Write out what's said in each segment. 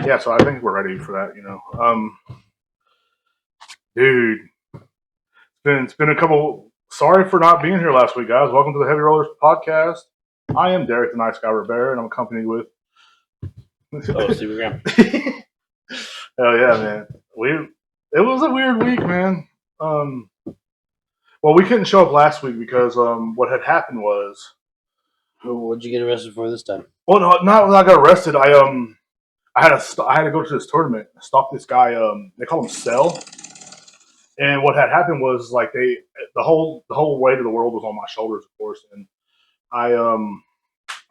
Yeah, so I think we're ready for that. Dude, it's been a couple. Sorry for not being here last week, guys. Welcome to the Heavy Rollers podcast. I am Derek, the Nice Guy Rivera, and I'm accompanied with. Oh, Super Graham. Hell yeah, man. It was a weird week, man. Um, well, we couldn't show up last week because what had happened was. What'd you get arrested for this time? Well, no, not when I got arrested. I had to go to this tournament, stop this guy. They call him Cell. And what had happened was like the whole weight of the world was on my shoulders, of course, and I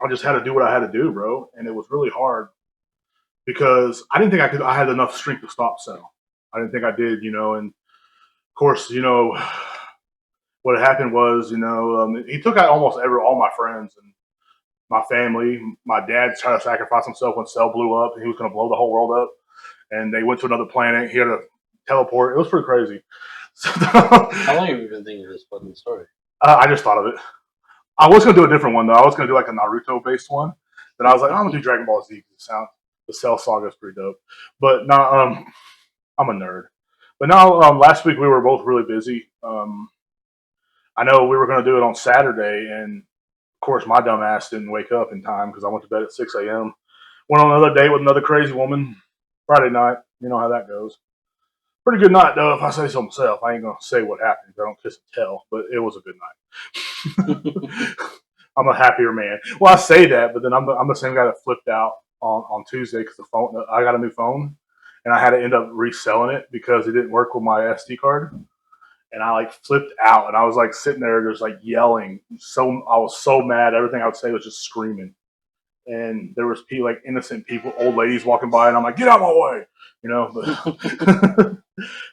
just had to do what I had to do, bro. And it was really hard because I didn't think I could. I had enough strength to stop Cell. I didn't think I did, and of course, what happened was, he took out almost all my friends and my family. My dad tried to sacrifice himself when Cell blew up. He was going to blow the whole world up, and they went to another planet. He had to teleport. It was pretty crazy. How long have you been thinking of this fucking story? I just thought of it. I was gonna do a different one though. I was gonna do like a Naruto based one. Then I was like, I'm gonna do Dragon Ball Z. The Cell Saga is pretty dope. But now, I'm a nerd. But now, last week we were both really busy. I know we were gonna do it on Saturday, and of course my dumb ass didn't wake up in time because I went to bed at 6 a.m. Went on another date with another crazy woman Friday night. You know how that goes. Pretty good night though, if I say so myself. I ain't gonna say what happened. I don't kiss and tell, but it was a good night. I'm a happier man. Well, I say that, but then I'm the same guy that flipped out on Tuesday because I got a new phone, and I had to end up reselling it because it didn't work with my SD card, and I like flipped out, and I was like sitting there just like yelling. I was so mad. Everything I would say was just screaming, and there was people like innocent people, old ladies walking by, and I'm like, get out of my way, But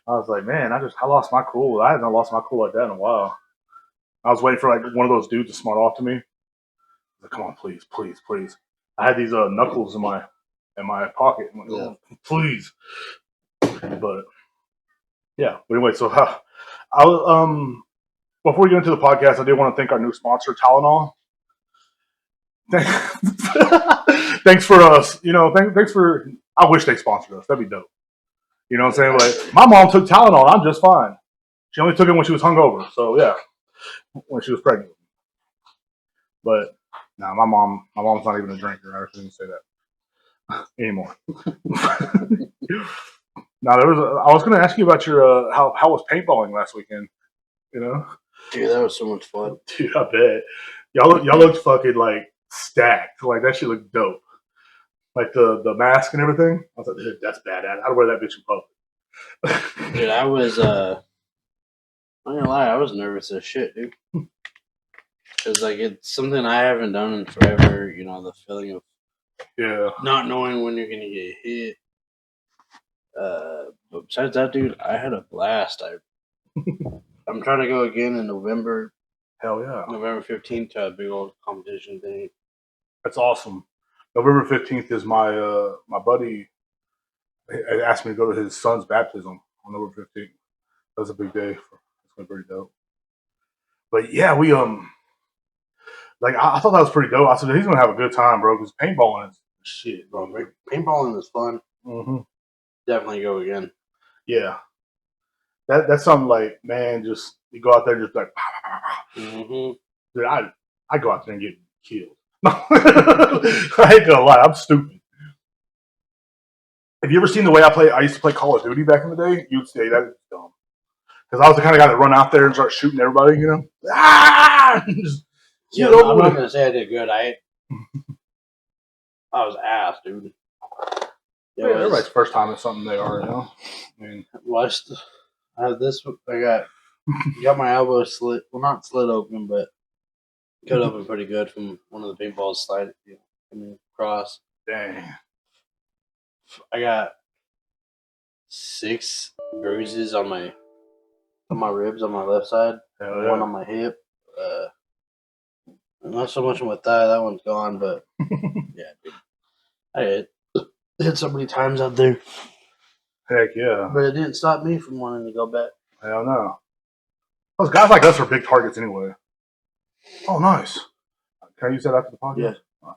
I was like, man, I lost my cool. I haven't lost my cool like that in a while. I was waiting for like one of those dudes to smart off to me. Like, come on, please, please, please. I had these knuckles in my pocket. I'm like, oh, please. But yeah. But anyway, so I was before we get into the podcast, I did want to thank our new sponsor, Tylenol. Thanks for us. Thanks for. I wish they sponsored us. That'd be dope. You know what I'm saying? Like my mom took Tylenol. I'm just fine. She only took it when she was hungover. So yeah, when she was pregnant. But no, my mom's not even a drinker. I shouldn't say that anymore. Now I was going to ask you about your how was paintballing last weekend? Dude, that was so much fun. Dude, I bet y'all looked fucking like stacked. Like that shit looked dope. Like the mask and everything. I was like, dude, that's badass. I'd wear that bitch in public. Dude, I was I'm not gonna lie, I was nervous as shit, dude. Cause like it's something I haven't done in forever. The feeling of not knowing when you're gonna get hit. But besides that, dude, I had a blast. I'm trying to go again in November. Hell yeah. November 15th to a big old competition thing. That's awesome. November 15th is my buddy asked me to go to his son's baptism on November 15th. That was a big day. It's been pretty dope. But yeah, we like I thought that was pretty dope. I said he's gonna have a good time, bro. Because paintballing is shit, bro. Paintballing is fun. Mm-hmm. Definitely go again. Yeah, that's something like, man, just you go out there and just like, mm-hmm. Dude, I go out there and get killed. I ain't gonna lie, I'm stupid. Have you ever seen the way I play? I used to play Call of Duty back in the day. You'd say that is dumb because I was the kind of guy that run out there and start shooting everybody. Yeah, I'm not gonna say I did good. I was ass, dude. Yeah, everybody's first time is something they are, I mean, I have this. I got my elbow slit. Well, not slit open, but cut open pretty good from one of the paintballs sliding across. Dang. I got 6 bruises on my ribs on my left side. Hell yeah. One on my hip. Not so much on my thigh. That one's gone, but yeah, dude. I hit so many times out there. Heck yeah. But it didn't stop me from wanting to go back. Hell no. Those guys like us are big targets anyway. Oh, nice. Can I use that after the podcast? Yeah.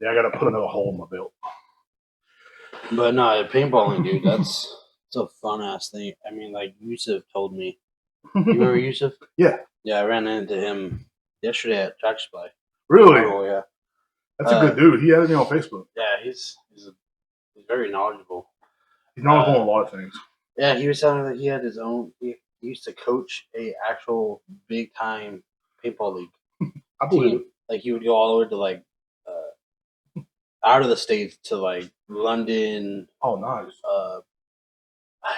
Yeah, I got to put another hole in my belt. But no, paintballing, dude, it's a fun ass thing. I mean, like Yusuf told me. You remember Yusuf? Yeah. Yeah, I ran into him yesterday at Track Supply. Really? Oh yeah. That's a good dude. He added me on Facebook. Yeah, he's very knowledgeable. He's knowledgeable on a lot of things. Yeah, he was telling me that he had his own. He used to coach a actual big time paintball league. I believe it. Like he would go all the way to like out of the states to like London. Oh, nice.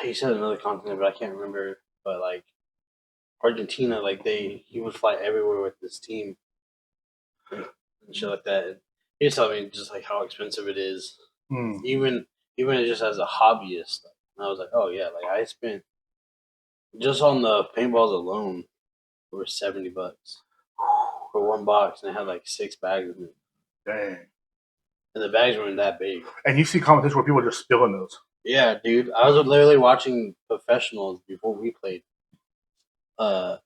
He said another continent, but I can't remember. But like Argentina, like he would fly everywhere with this team and shit like that. And he was telling me just like how expensive it is, even just as a hobbyist. And I was like, oh yeah, like I spent just on the paintballs alone for $70 for one box, and it had like 6 bags in it. Dang. And the bags weren't that big. And you see competition where people are just spilling those. Yeah, dude. I was literally watching professionals before we played. And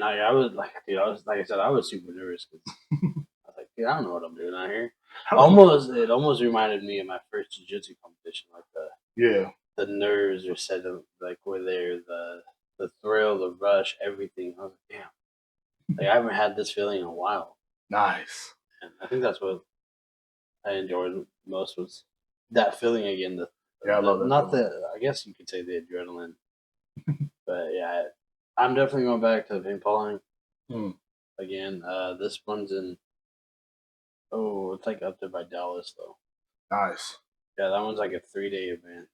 I was like, dude, like I said, I was super nervous because I was like, dude, I don't know what I'm doing out here. It almost reminded me of my first jiu-jitsu competition, like the nerves are set up, like were there, the thrill, the rush, everything. I was like, damn, like I haven't had this feeling in a while. Nice. And I think that's what I enjoyed most was that feeling again. I love that. Not I guess you could say the adrenaline, but yeah, I'm definitely going back to paintballing again. This one's in. Oh, it's like up there by Dallas though. Nice. Yeah, that one's like a 3-day event.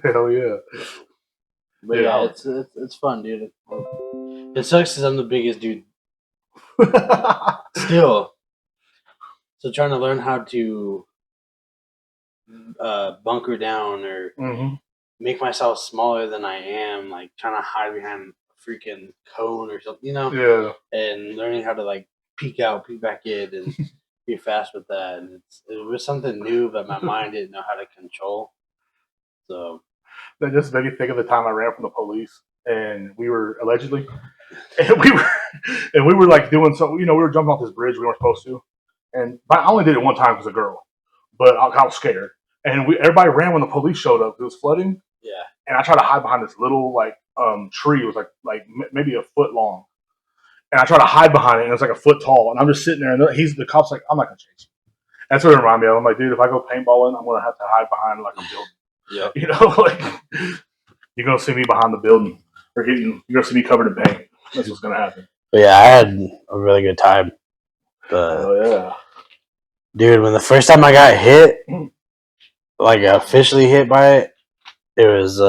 Hell yeah. But yeah, it's fun, dude. It sucks because I'm the biggest dude. Still. So trying to learn how to bunker down or make myself smaller than I am, like trying to hide behind a freaking cone or something, you know? Yeah. And learning how to like peek out, peek back in, and be fast with that. And it was something new, but my mind didn't know how to control. So that just made me think of the time I ran from the police, and we were allegedly, and we were like doing so. You know, we were jumping off this bridge we weren't supposed to, but I only did it one time because a girl, but I was scared. And everybody ran when the police showed up. It was flooding. Yeah. And I tried to hide behind this little tree. It was like maybe a foot long. And I tried to hide behind it, and it's like a foot tall. And I'm just sitting there, and the cop's like, I'm not gonna chase you. That's what it reminded me of. I'm like, dude, if I go paintballing, I'm gonna have to hide behind like a building. Yeah. You know, like you're gonna see me behind the building, or you're gonna see me covered in paint. That's what's gonna happen. But yeah, I had a really good time. Oh yeah, dude! When the first time I got hit, like officially hit by it, it was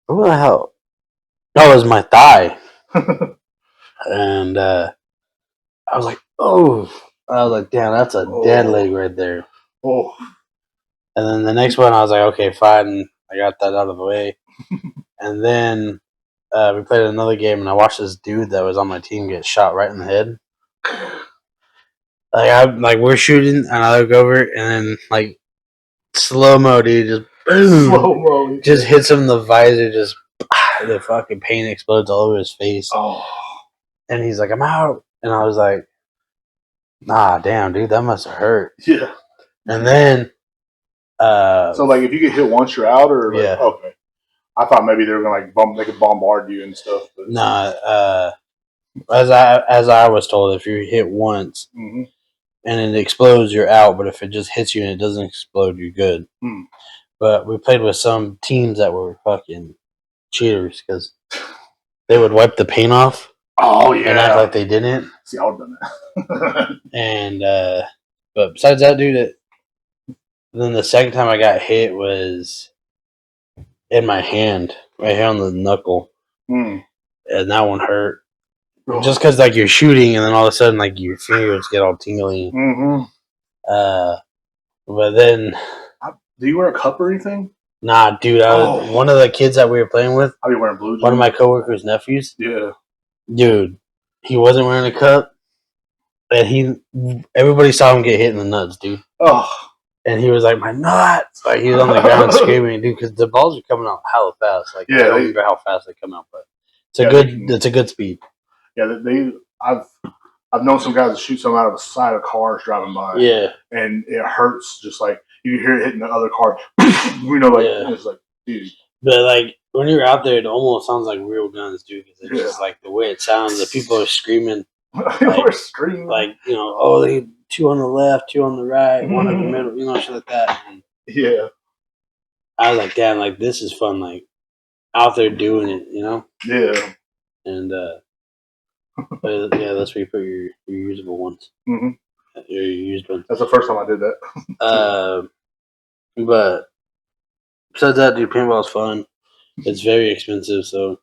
what the hell? No, it was my thigh, and I was like, oh, I was like, damn, that's a dead leg right there. Oh. And then the next one, I was like, okay, fine. I got that out of the way. And then we played another game, and I watched this dude that was on my team get shot right in the head. Like we're shooting, and I look over, and then like slow mo, dude, just boom, slow-mo, just hits him in the visor, just the fucking paint explodes all over his face. Oh. And he's like, I'm out, and I was like, nah, damn, dude, that must have hurt. Yeah. And then. So like if you get hit once you're out, or like, okay, I thought maybe they were gonna like they could bombard you and stuff. But. Nah, as I was told, if you hit once and it explodes, you're out. But if it just hits you and it doesn't explode, you're good. But we played with some teams that were fucking cheaters because they would wipe the paint off. Oh yeah, and act like they didn't. See, I would have done that. And but besides that, dude. Then the second time I got hit was in my hand, right here on the knuckle, and that one hurt. Just because like you're shooting, and then all of a sudden like your fingers get all tingly. But then, do you wear a cup or anything? Nah, dude. One of the kids that we were playing with. I'll be wearing blue. One of my coworkers' nephews. Yeah, dude, he wasn't wearing a cup, and everybody saw him get hit in the nuts, dude. Oh. And he was like, my nuts! Like, he was on the ground screaming, dude, because the balls are coming out hella fast. Like, I don't remember how fast they come out, but it's a good speed. Yeah, I've I've known some guys that shoot some out of the side of cars driving by. Yeah. And it hurts just like you hear it hitting the other car. It's like, dude. But like when you're out there, it almost sounds like real guns, dude. Because it's just like the way it sounds. The people are screaming. We're screaming. Like, they 2 on the left, 2 on the right, 1 in the middle, shit like that. And yeah. I was like, damn, like this is fun, like out there doing it, Yeah. And that's where you put your usable ones. Mm-hmm. Your used ones. That's the first time I did that. But besides that, dude, paintball is fun. It's very expensive, so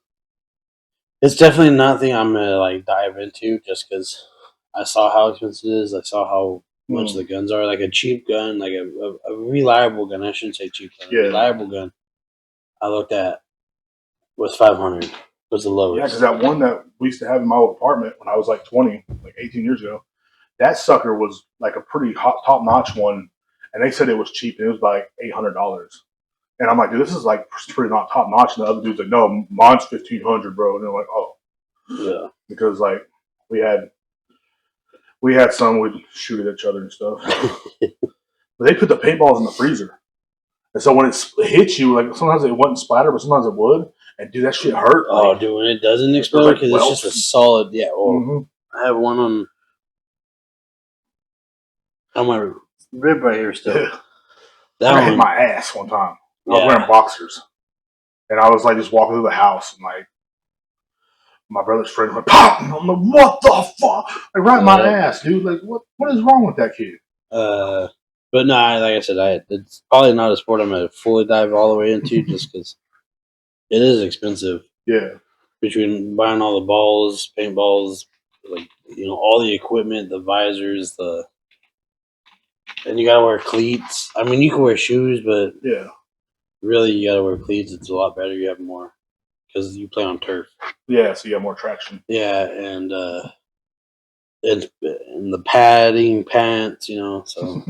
it's definitely nothing I'm gonna like dive into just because I saw how expensive it is. I saw how much the guns are. Like a cheap gun, like a reliable gun. I shouldn't say cheap gun. A reliable gun. I looked at was $500. Was the lowest. Yeah, because that one that we used to have in my old apartment when I was like 20, like 18 years ago, that sucker was like a pretty top notch one, and they said it was cheap and it was like $800. And I'm like, dude, this is like pretty not top notch. And the other dude's like, no, mine's $1,500, bro. And they're like, oh, yeah, because like we had some we'd shoot at each other and stuff. But they put the paintballs in the freezer, and so when it hits you, like sometimes it wouldn't splatter, but sometimes it would. And dude, that shit hurt. Oh, dude, when it doesn't explode because it's just a solid. Yeah, well, I have one on my rib right here still. Yeah. That hit my ass one time. I was wearing boxers, and I was like just walking through the house, and like my brother's friend went pop, and I'm like, what the fuck? Like right in my ass, dude. Like what is wrong with that kid? But no, like I said, it's probably not a sport I'm gonna fully dive all the way into just because it is expensive. Yeah. Between buying all the balls, paintballs, like all the equipment, the visors, and you gotta wear cleats. I mean, you can wear shoes, but yeah. Really, you gotta wear cleats. It's a lot better. You have more because you play on turf. Yeah, so you have more traction. Yeah, and the padding, pants, So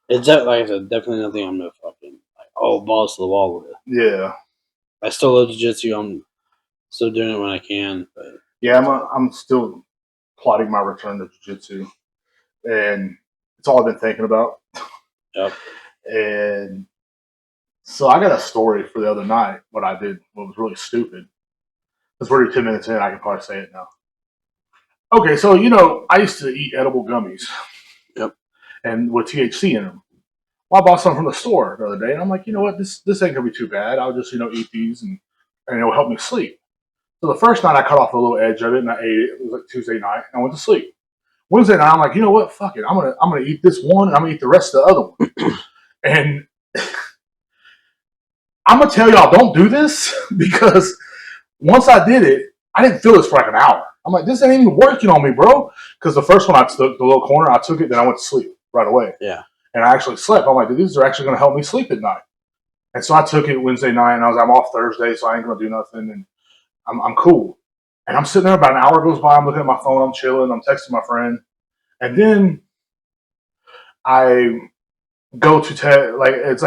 it's like I said, definitely nothing I'm gonna fucking balls to the wall with. Yeah, I still love jiu-jitsu. I'm still doing it when I can. But yeah, I'm still plotting my return to jiu-jitsu, and it's all I've been thinking about. Yep. And so I got a story for the other night. What I did, what was really stupid. It's already 10 minutes in. I can probably say it now. Okay, so I used to eat edible gummies. Yep. And with THC in them. Well, I bought some from the store the other day, and I'm like, you know what, this ain't gonna be too bad. I'll just eat these, and it'll help me sleep. So the first night I cut off a little edge of it, and I ate it. It was like Tuesday night, and I went to sleep. Wednesday night, I'm like, you know what, fuck it. I'm gonna eat this one, and I'm gonna eat the rest of the other one. And I'm gonna tell y'all, don't do this because once I did it, I didn't feel this for like an hour. I'm like, this ain't even working on me, bro. Because the first one I took, the little corner, I took it, then I went to sleep right away. Yeah. And I actually slept. I'm like, dude, these are actually going to help me sleep at night. And so I took it Wednesday night, and I'm off Thursday, so I ain't going to do nothing, and I'm cool. And I'm sitting there, about an hour goes by, I'm looking at my phone, I'm chilling, I'm texting my friend. And then I go to it's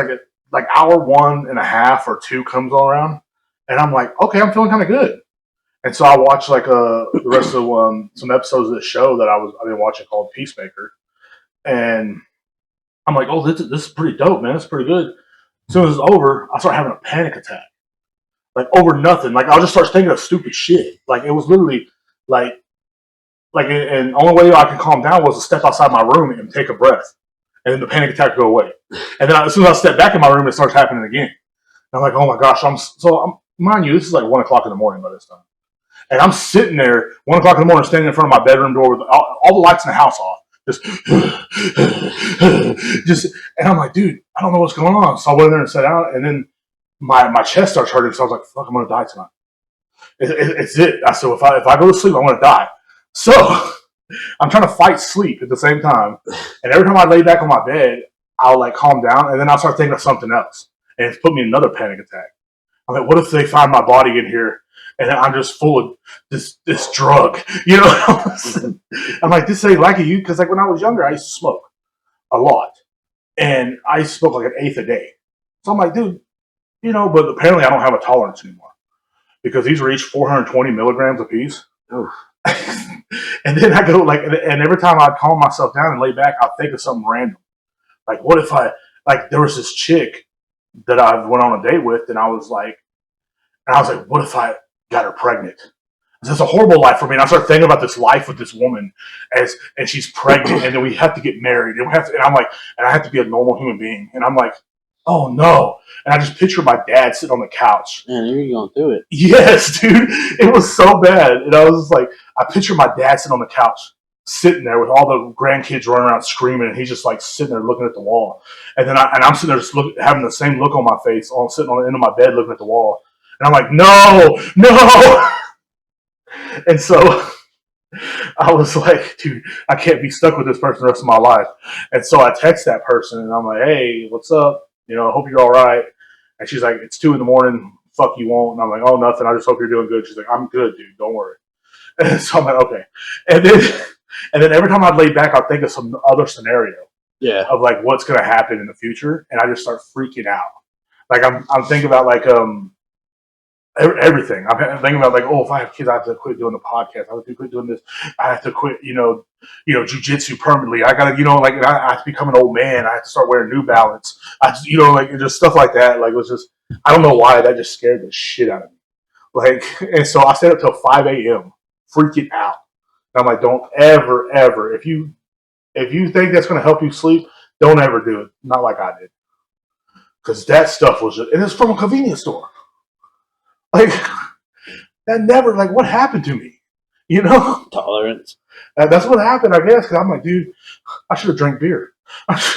like hour 1.5 or 2 comes around, and I'm like, okay, I'm feeling kind of good. And so I watched like the rest of some episodes of the show that I've been watching called Peacemaker, and I'm like, oh, this is pretty dope, man. It's pretty good. As soon as it's over, I start having a panic attack, like over nothing. Like I'll just start thinking of stupid shit. Like it was literally and the only way I could calm down was to step outside my room and take a breath, and then the panic attack would go away. And then as soon as I step back in my room, it starts happening again. And I'm like, oh my gosh, mind you, this is like 1:00 in the morning by this time. And I'm sitting there 1:00 in the morning, standing in front of my bedroom door with all the lights in the house off. And I'm like, dude, I don't know what's going on. So I went in there and sat down, and then my chest starts hurting. So I was like, fuck, I'm going to die tonight. It's it. I said, if I go to sleep, I'm going to die. So I'm trying to fight sleep at the same time. And every time I lay back on my bed, I'll like calm down, and then I'll start thinking of something else. And it's put me in another panic attack. I'm like, what if they find my body in here and I'm just full of this drug? I'm like, this ain't like you. Because like when I was younger, I used to smoke a lot. And I used to smoke like an eighth a day. So I'm like, dude, but apparently I don't have a tolerance anymore. Because these reach 420 milligrams a piece. And then I go and every time I'd calm myself down and lay back, I'd think of something random. Like, what if there was this chick that I went on a date with, and I was like, what if I got her pregnant? It's a horrible life for me. And I start thinking about this life with this woman and she's pregnant, and then we have to get married, and I'm like, and I have to be a normal human being, and I'm like, oh no. And I just picture my dad sitting on the couch. Man, you're going through it. Yes, dude. It was so bad. And I was just like, I picture my dad sitting on the couch, sitting there with all the grandkids running around screaming, and he's just like sitting there looking at the wall. And then I'm sitting there just having the same look on my face, sitting on the end of my bed looking at the wall. And I'm like, no. And so I was like, dude, I can't be stuck with this person the rest of my life. And so I text that person, and I'm like, hey, what's up? I hope you're all right. And she's like, it's 2 a.m. Fuck, you won't. And I'm like, oh, nothing. I just hope you're doing good. She's like, I'm good, dude. Don't worry. And so I'm like, okay. And then every time I'd lay back, I'd think of some other scenario. Yeah. Of like what's going to happen in the future, and I just start freaking out. Like I'm thinking about like everything. I'm thinking about like, oh, if I have kids, I have to quit doing the podcast. I have to quit doing this. I have to quit, jujitsu permanently. I gotta, I have to become an old man. I have to start wearing New Balance. Just stuff like that. Like, it was just, I don't know why that just scared the shit out of me. Like, and so I stayed up till 5 a.m. freaking out. And I'm like, don't ever, if you think that's going to help you sleep, don't ever do it. Not like I did. Because that stuff was just, and it's from a convenience store. Like, that never, like, what happened to me? Tolerance. That's what happened, I guess, because I'm like, dude, I should have drank beer. At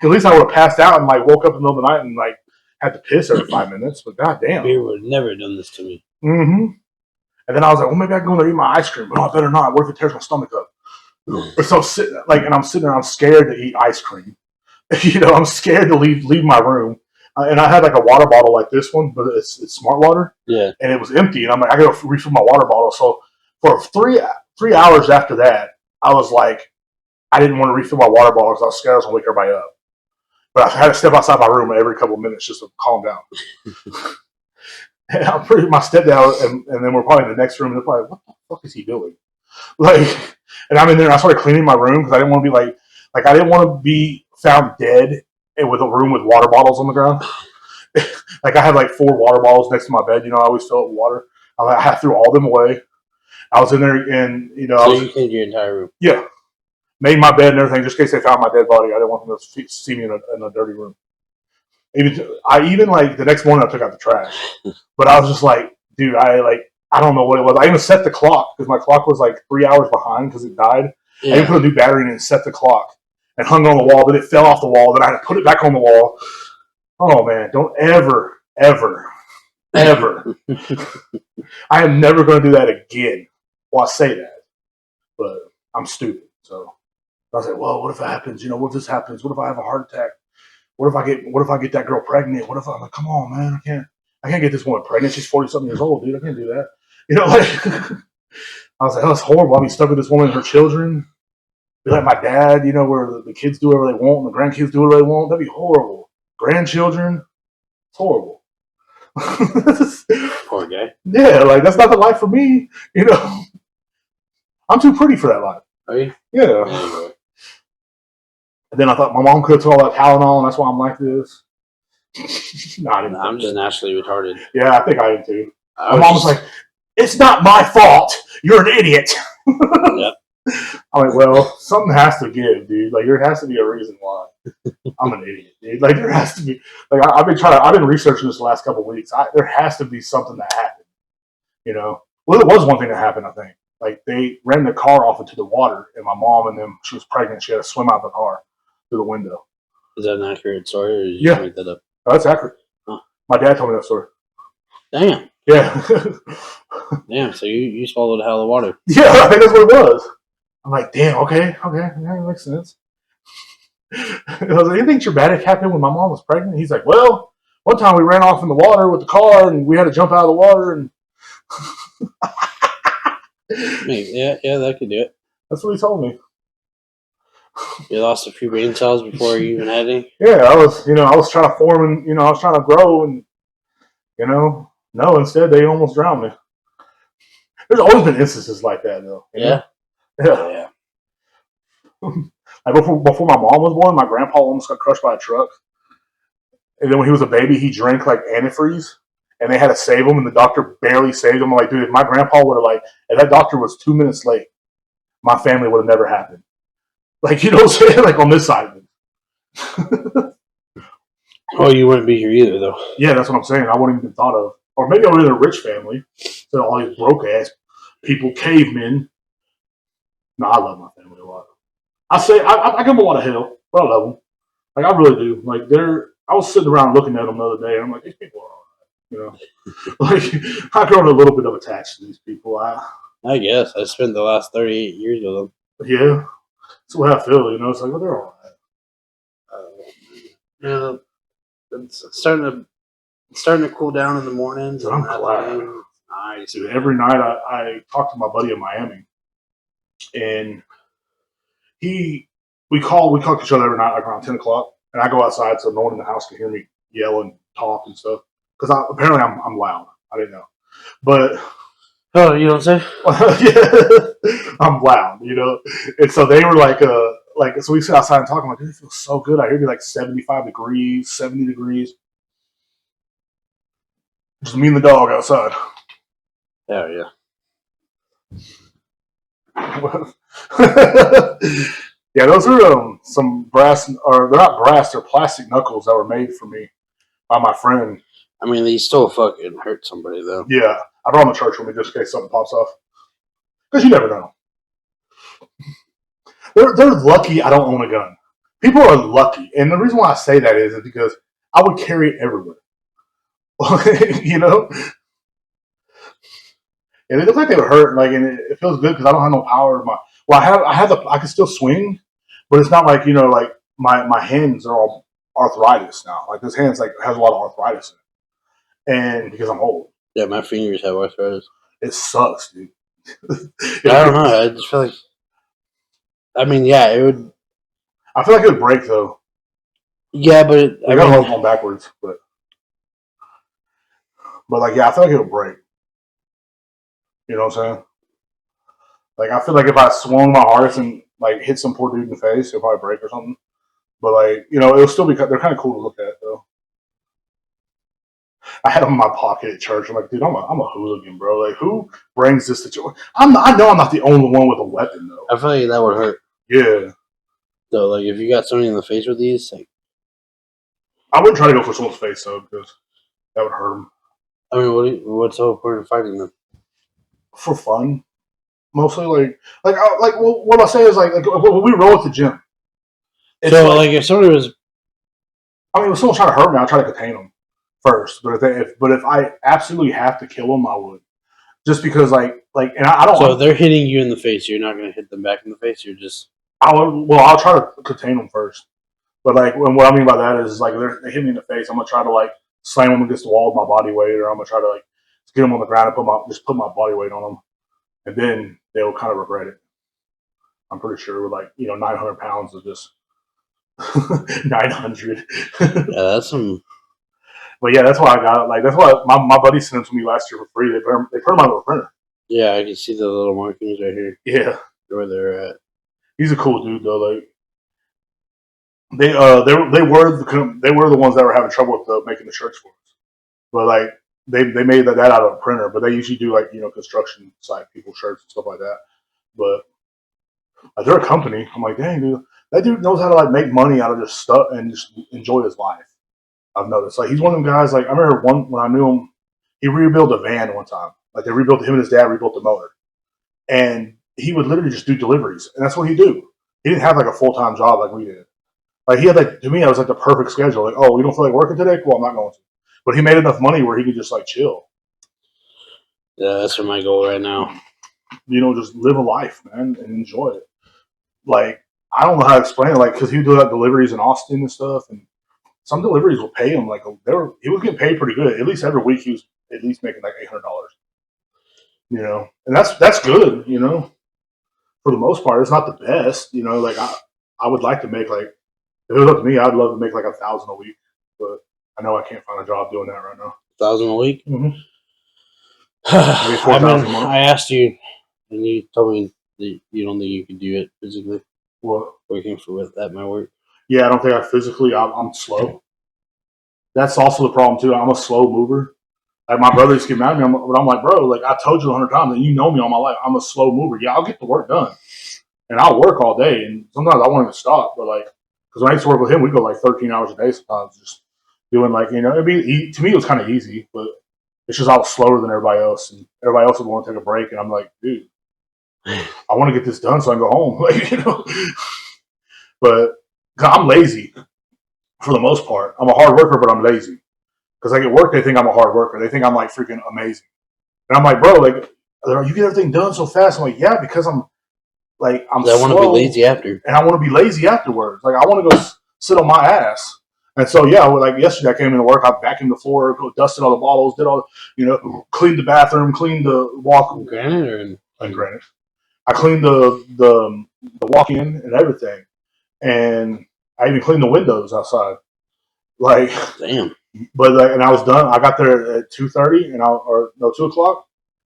least I would have passed out and, like, woke up in the middle of the night and, like, had to piss every 5 minutes, but goddamn. Beer would have never done this to me. Mm-hmm. And then I was like, well, maybe I can go there and eat my ice cream. No, I better not. What if it tears my stomach up? So I'm sitting there, I'm scared to eat ice cream. I'm scared to leave my room. And I had like a water bottle like this one, but it's smart water. Yeah. And it was empty. And I'm like, I got to refill my water bottle. So for three hours after that, I was like, I didn't want to refill my water bottle because I was scared I was going to wake everybody up. But I had to step outside my room every couple of minutes just to calm down. And my stepdad, and then we're probably in the next room, and they're probably, what the fuck is he doing? Like, and I'm in there, and I started cleaning my room because I didn't want to be like I didn't want to be found dead with a room with water bottles on the ground. Like, I had like 4 water bottles next to my bed. I always fill it with water. I threw all them away. I was in there, and So you cleaned your entire room? Yeah, made my bed and everything just in case they found my dead body. I didn't want them to see me in a dirty room. Even like the next morning I took out the trash, but I was just like, dude, I don't know what it was. I even set the clock because my clock was like 3 hours behind because it died. Yeah. I even put a new battery in it and set the clock and hung it on the wall. Then it fell off the wall. Then I had to put it back on the wall. Oh man, don't ever. I am never going to do that again. Well, I say that, but I'm stupid. So I was like, well, what if it happens? What if this happens? What if I have a heart attack? What if I get that girl pregnant? What if I'm like, come on, man, I can't get this woman pregnant. She's 40-something years old, dude. I can't do that. I was like, oh, it's horrible. I'll be stuck with this woman and her children. Be like my dad, where the kids do whatever they want and the grandkids do whatever they want. That'd be horrible. Grandchildren, it's horrible. Poor guy. Yeah, like, that's not the life for me. I'm too pretty for that life. Are you? Yeah. Anyway. And then I thought my mom could have took all that Tylenol, and that's why I'm like this. I'm just naturally retarded. Yeah, I think I am too. My mom was like, it's not my fault. You're an idiot. Yep. I'm like, well, something has to give, dude. Like, there has to be a reason why I'm an idiot, dude. Like, there has to be. Like, I've been researching this the last couple of weeks. There has to be something that happened. Well, there was one thing that happened, I think. Like, they ran the car off into the water, and my mom and them, she was pregnant. She had to swim out of the car through the window. Is that an accurate story, or did you make that up? Oh, that's accurate. Huh. My dad told me that story. Damn. Yeah. Damn, so you swallowed a hell of water. Yeah, I think that's what it was. I'm like, damn, okay, yeah, that makes sense. And I was like, anything traumatic happened when my mom was pregnant? He's like, well, one time we ran off in the water with the car, and we had to jump out of the water, and yeah, that could do it. That's what he told me. You lost a few brain cells before you even had any? Yeah, I was trying to form, and, I was trying to grow, and, no, instead they almost drowned me. There's always been instances like that, though. Yeah. Yeah. Like before my mom was born, my grandpa almost got crushed by a truck. And then when he was a baby, he drank like antifreeze, and they had to save him, and the doctor barely saved him. I'm like, dude, if my grandpa would have if that doctor was 2 minutes late, my family would have never happened. Like, you know what I'm saying? Like on this side of it. Oh, you wouldn't be here either, though. Yeah, that's what I'm saying. I wouldn't even thought of, or maybe I would have a rich family. So all these broke ass people, cavemen. No, I love my family a lot. I give them a lot of hell, but I love them. Like I really do. Like I was sitting around looking at them the other day, and I'm like, these people are all right. You know, like I've grown a little bit of attached to these people. I guess I spent the last 38 years with them. Yeah, that's what I feel. You know, it's like, well, they're all right. Yeah, it's starting to cool down in the mornings. I'm glad. Nice. Dude, every night I talk to my buddy in Miami, and we call each other every night like around 10 o'clock, and I go outside so no one in the house can hear me yell and talk and stuff because apparently I'm loud. I didn't know, but oh, you don't say? Yeah, I'm loud, you know. And so they were so we sit outside and talk. I'm like, dude, it feels so good. I hear it like 75 degrees, 70 degrees. Just me and the dog outside. Oh yeah. Yeah, those are some brass, or they're not brass, they're plastic knuckles that were made for me by my friend. I mean, they still fucking hurt somebody though. Yeah, I brought them to church with me just in case something pops off. Because you never know. They're lucky I don't own a gun. People are lucky, and the reason why I say that is because I would carry it everywhere. You know, and it looks like they would hurt. Like, and it feels good because I don't have no power in my. Well, I can still swing, but it's not like like my hands are all arthritis now. Like this hand's has a lot of arthritis in it, and because I'm old. Yeah, my fingers have arthritis. It sucks, dude. I don't know. I just feel like. I mean, yeah, it would. I feel like it would break though. Yeah, but I got hold going backwards, but like yeah, I feel like it would break. You know what I'm saying? Like I feel like if I swung my hardest and like hit some poor dude in the face, it'll probably break or something. But like it'll still be. They're kind of cool to look at though. I had them in my pocket at church. I'm like, dude, I'm a hooligan, bro. Like, who brings this to church? I know I'm not the only one with a weapon though. I feel like that would hurt. Yeah. So like, if you got somebody in the face with these, like, I wouldn't try to go for someone's face though because that would hurt them. I mean, what's so important fighting them? For fun, mostly. What I say is like when we roll at the gym. So like if somebody was, I mean, if someone's trying to hurt me, I'll try to contain them first. But if I absolutely have to kill them, I would. Just because and I don't. So if they're hitting you in the face, you're not going to hit them back in the face. You're just. I'll try to contain them first. But what I mean by that is they hit me in the face, I'm gonna try to slam them against the wall with my body weight, or I'm gonna try to get them on the ground and put my body weight on them, and then they'll kind of regret it. I'm pretty sure with 900 pounds of just 900. Yeah, that's some. But yeah, that's why I got it. That's why my buddy sent them to me last year for free. They put them on the printer. Yeah, I can see the little markings right here. Yeah, where they're at. He's a cool dude though. They were the ones that were having trouble with making the shirts for us. But they made that out of a printer. But they usually do construction site people shirts and stuff like that. But they're a company. I'm like, dang dude, that dude knows how to make money out of this stuff and just enjoy his life. I've noticed he's one of them guys. I remember when I knew him, he rebuilt a van one time. They rebuilt him and his dad rebuilt the motor, and he would literally just do deliveries, and that's what he do. He didn't have a full-time job like we did. He had to me, I was the perfect schedule. Oh, you don't feel like working today? Well, I'm not going to. But he made enough money where he could just chill. Yeah, that's my goal right now. Just live a life, man, and enjoy it. I don't know how to explain it. Because he would do deliveries in Austin and stuff, and some deliveries will pay him he was getting paid pretty good. At least every week he was at least making $800. And that's good. For the most part, it's not the best. I would like to make if it was up to me, I'd love to make $1,000 a week, but I know I can't find a job doing that right now. 1,000 a week? Mm-hmm. Maybe 4,000 a month. I asked you, and you told me You don't think you could do it physically? What? Working at my work? Yeah, I don't think I'm slow. That's also the problem too. I'm a slow mover. Like my brother used to get mad at me, but I'm like, bro, like I told you 100 times, and you know me all my life. I'm a slow mover. Yeah, I'll get the work done, and I'll work all day. And sometimes I won't even stop. But like, because when I used to work with him, we go like 13 hours a day sometimes, just doing like to me it was kind of easy, but it's just I was slower than everybody else, and everybody else would want to take a break, and I'm like, dude, I want to get this done so I can go home, like. But I'm lazy for the most part. I'm a hard worker, but I'm lazy. Because I get work, they think I'm a hard worker. They think I'm like freaking amazing. And I'm like, bro, like, you get everything done so fast. I'm like, yeah, because I'm I want to be lazy after, and I want to be lazy afterwards. Like, I want to go sit on my ass. And so, yeah, like yesterday, I came into work, I vacuumed the floor, dusted all the bottles, did all, cleaned the bathroom, cleaned the walk. Granite or ungranite. I cleaned the walk-in and everything, and I even cleaned the windows outside. Like, damn. But and I was done. I got there at 2:30 and 2:00,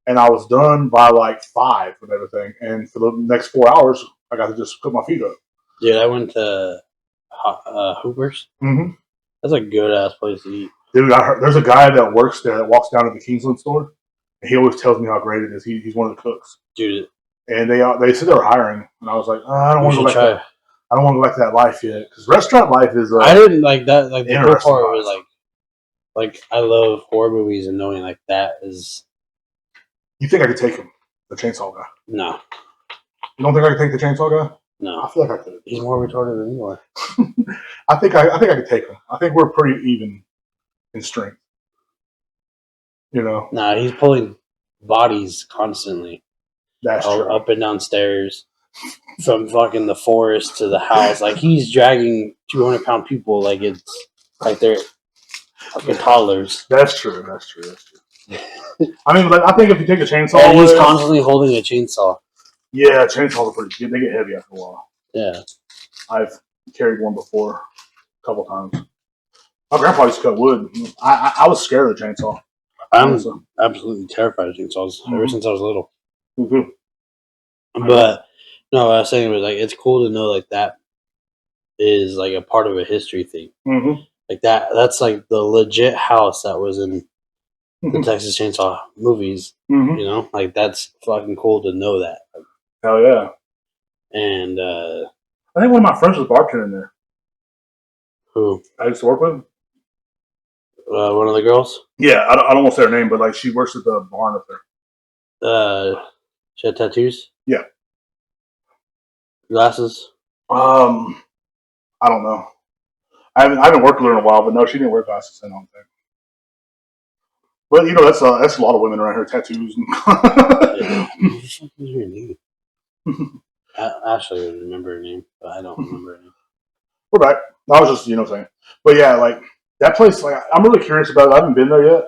and I was done by like 5 and everything. And for the next 4 hours, I got to just put my feet up. Dude, I went to Hooper's. Mm-hmm. That's a good ass place to eat. Dude, there's a guy that works there that walks down to the Kingsland store, and he always tells me how great it is. He's one of the cooks. Dude, and they said they were hiring, and I was like, I don't want to go back. I don't want to go back to that life yet, because restaurant life is. I didn't like that. Like the cool part was like I love horror movies, and knowing like that is. You think I could take him, the chainsaw guy? No. You don't think I could take the chainsaw guy? No. I feel like I could. He's more retarded than you are. I think I could take him. I think we're pretty even in strength. Nah, he's pulling bodies constantly. That's true. Up and down stairs, from fucking the forest to the house. Like he's dragging 200-pound people like it's like they're fucking toddlers. That's true. I mean, I think if you take a chainsaw, and he's constantly holding a chainsaw. Yeah, chainsaws are pretty. They get heavy after a while. Yeah, I've carried one before, a couple times. My grandpa used to cut wood. I was scared of the chainsaw. I'm absolutely terrified of chainsaws ever since I was little. Mm-hmm. But no, what I was saying was like it's cool to know like that is like a part of a history thing. Mm-hmm. Like that's like the legit house that was in the Texas Chainsaw movies. Mm-hmm. Like that's fucking cool to know that. Hell yeah. And I think one of my friends was bartending there. Who? I used to work with. One of the girls? Yeah, I don't want to say her name, but like she works at the barn up there. She had tattoos? Yeah. Glasses? I don't know. I haven't worked with her in a while, but no, she didn't wear glasses. I don't think. But that's a lot of women around here, tattoos. Yeah. What was her name? Ashley would remember her name, but I don't remember her name. We're back. I was just saying, but yeah, like that place. Like I'm really curious about it. I haven't been there yet.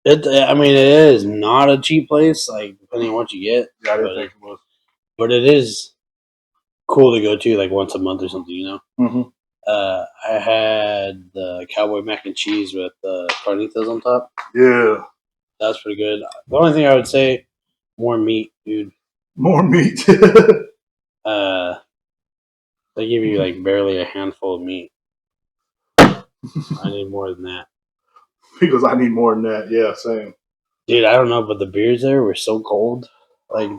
It is not a cheap place. Like depending on what you get. Yeah, I didn't think it was. But it is cool to go to like once a month or something. Mm-hmm. I had the cowboy mac and cheese with carnitas on top. Yeah, that's pretty good. The only thing I would say, more meat, dude. More meat. They give you like barely a handful of meat. I need more than that. Because I need more than that. Yeah, same. Dude, I don't know, but the beers there were so cold. Like,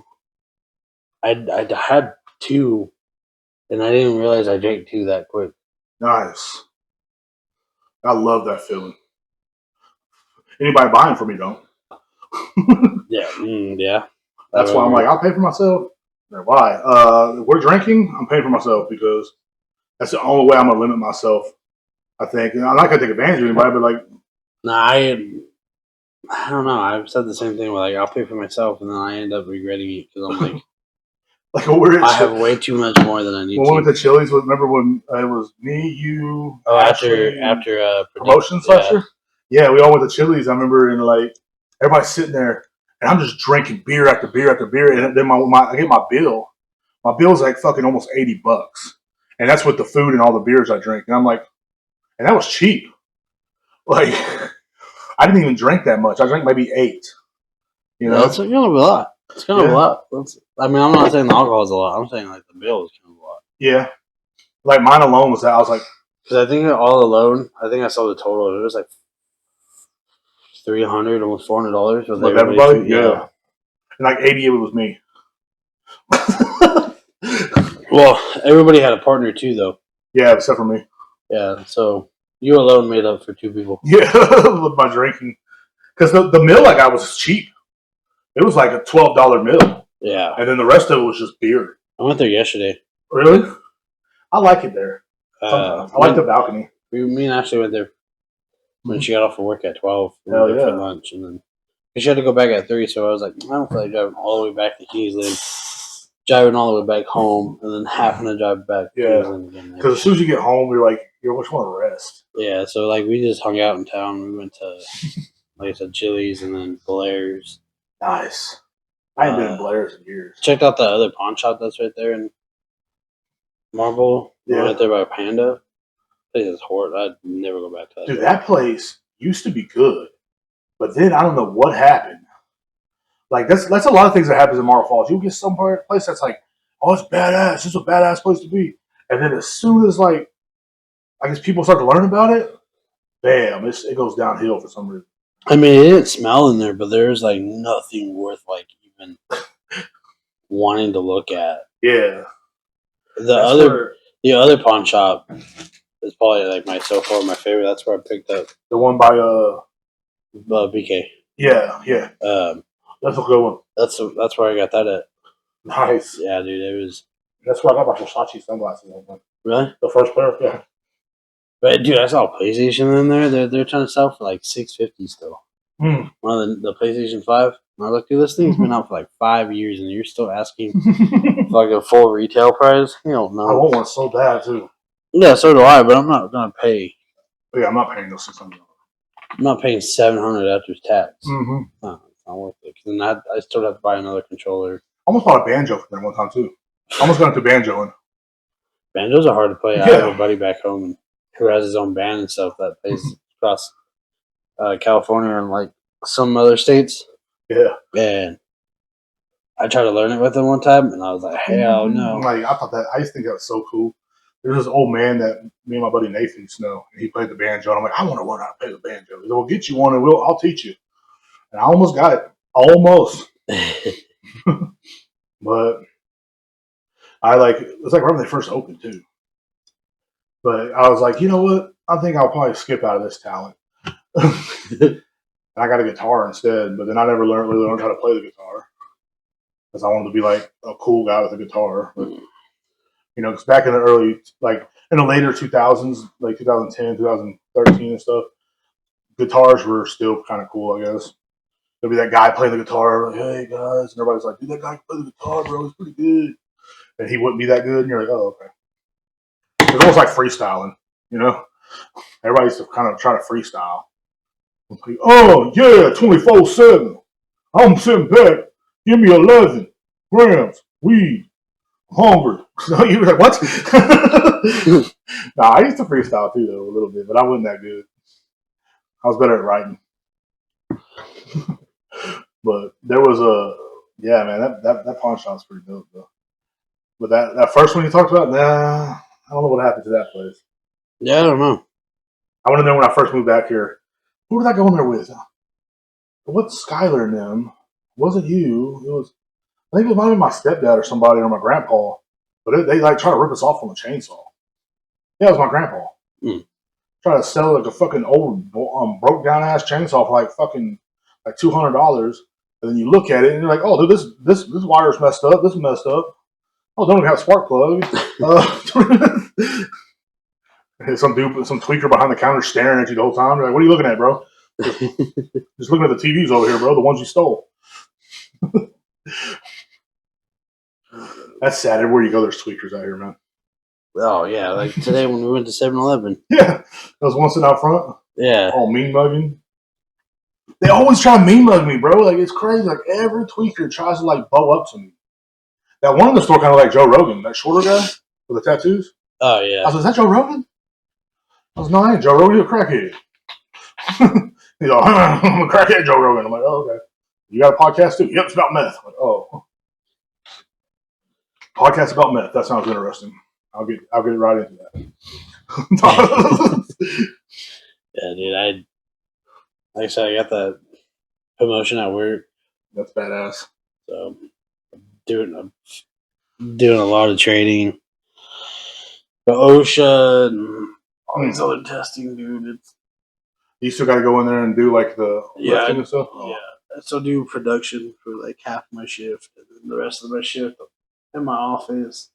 I had 2, and I didn't realize I drank 2 that quick. Nice. I love that feeling. Anybody buying for me don't. Yeah. That's why I'm like, I'll pay for myself. Why? We're drinking. I'm paying for myself because that's the only way I'm gonna limit myself. I think, and I'm not gonna take advantage of anybody, but like, I don't know. I've said the same thing. Where like I'll pay for myself, and then I end up regretting it because I'm like, I have way too much more than I need. When we went to Chili's, remember when it was me, you, after promotions last year? Yeah, we all went to Chili's. I remember, and like everybody's sitting there, and I'm just drinking beer after beer after beer, and then I get my bill. My bill's like fucking almost $80, and that's with the food and all the beers I drink. And I'm like, and that was cheap. Like, I didn't even drink that much. I drank maybe 8. That's a lot. It's kind of a lot. I mean, I'm not saying the alcohol is a lot. I'm saying like the bill is kind of a lot. Yeah, like mine alone was that. I was like, because I think all alone, I think I saw the total. It was like $300, almost $400 with everybody. Yeah, and like 80 of it was me. Well, everybody had a partner too, though. Yeah, except for me. Yeah, so you alone made up for 2 people. Yeah, by drinking. Because the meal I got was cheap. It was like a $12 meal. Yeah. And then the rest of it was just beer. I went there yesterday. Really? I like it there. Sometimes. I like the balcony. Me and Ashley went there when she got off of work at 12. We Hell went there yeah. for lunch. And then she had to go back at 3, so I was like, I don't feel like driving all the way back to Kingsland. Driving all the way back home, and then having to drive back to Kingsland again. Because as soon as you get home, you're like, you just want to rest. Yeah, so like we just hung out in town. We went to, like I said, Chili's and then Blair's. Nice. I ain't been in Blair's in years. Checked out the other pawn shop that's right there in Marble. Yeah. Right there by Panda. That place is horrible. I'd never go back to that. Dude, that place used to be good. But then I don't know what happened. Like, that's a lot of things that happens in Marble Falls. You'll get somewhere, a place that's like, oh, it's badass. It's a badass place to be. And then as soon as, like, I guess people start to learn about it, bam, it goes downhill for some reason. I mean, it didn't smell in there, but there's, like, nothing worth, like, even wanting to look at. Yeah. The other pawn shop is probably, like, my favorite. That's where I picked up. The one by, BK. Yeah. That's a good one. That's where I got that at. Nice. Yeah, dude, it was. That's where I got my Versace sunglasses. Really? The first pair, yeah. But dude, I saw a PlayStation in there. They're trying to sell for like $650 still. Mm. One of the PlayStation 5. And I looked, dude, this thing's been out for like 5 years, and you're still asking for like a full retail price. You don't know. I want one so bad too. Yeah, so do I, but I'm not gonna pay. Yeah, I'm not paying those $600. I'm not paying $700 after tax. Mm-hmm. No, it's not worth it. Then I still have to buy another controller. I almost bought a banjo from there one time too. I almost got into banjoing. Banjos are hard to play. Yeah. I have a buddy back home who has his own band and stuff that plays across California and like some other states. Yeah. And I tried to learn it with him one time, and I was like, hell no. Like, I used to think that was so cool. There's this old man that me and my buddy Nathan used to know, and he played the banjo. And I'm like, I want to learn how to play the banjo. He said, well, get you one, and I'll teach you. And I almost got it. Almost. But it's like right when they first opened too. But I was like, you know what? I think I'll probably skip out of this talent. And I got a guitar instead, but then I never really learned how to play the guitar because I wanted to be like a cool guy with a guitar. But, you know, because back in the in the later 2000s, like 2010, 2013 and stuff, guitars were still kind of cool, I guess. There'd be that guy playing the guitar, like, hey guys, and everybody's like, dude, that guy can play the guitar, bro, he's pretty good. And he wouldn't be that good, and you're like, oh, okay. It's almost like freestyling, you know? Everybody used to kind of try to freestyle. Like, oh, yeah, 24/7. I'm sitting back. Give me 11 grams weed. I'm hungry. So you were like, what? Nah, I used to freestyle too, though, a little bit, but I wasn't that good. I was better at writing. But there was yeah, man, that pawn shop's pretty dope, though. But that first one you talked about, nah, I don't know what happened to that place. Yeah, I don't know. I want to know when I first moved back here, who did I go in there with? What's Skylar and them? Wasn't you? It was, I think it might have been my stepdad or somebody or my grandpa. But they like try to rip us off on a chainsaw. Yeah, it was my grandpa. Try to sell like a fucking old broke down ass chainsaw for like fucking like $200. And then you look at it and you're like, oh, dude, this wire's messed up. This is messed up. Oh, don't even have a spark plug. Some tweaker behind the counter staring at you the whole time. You're like, what are you looking at, bro? Just looking at the TVs over here, bro. The ones you stole. That's sad. Everywhere you go, there's tweakers out here, man. Oh, yeah. Like today when we went to 7-Eleven. Yeah. Those ones sitting out front. Yeah. All mean mugging. They always try to mean mug me, bro. Like, it's crazy. Like, every tweaker tries to, like, bow up to me. That one in the store kind of like Joe Rogan, that shorter guy with the tattoos. Oh, yeah. I was like, is that Joe Rogan? I was, no, I ain't Joe Rogan. You're a crackhead. He's like, I'm a crackhead Joe Rogan. I'm like, oh, okay. You got a podcast too? Yep, it's about meth. I'm like, oh, podcast about meth. That sounds interesting. I'll get right into that. Yeah, dude. Like I said, I got that promotion at work. That's badass. So I'm doing a lot of training. The OSHA and all these other testing, dude. You still got to go in there and do like the lifting and stuff. Yeah, I still do production for like half my shift, and then the rest of my shift in my office.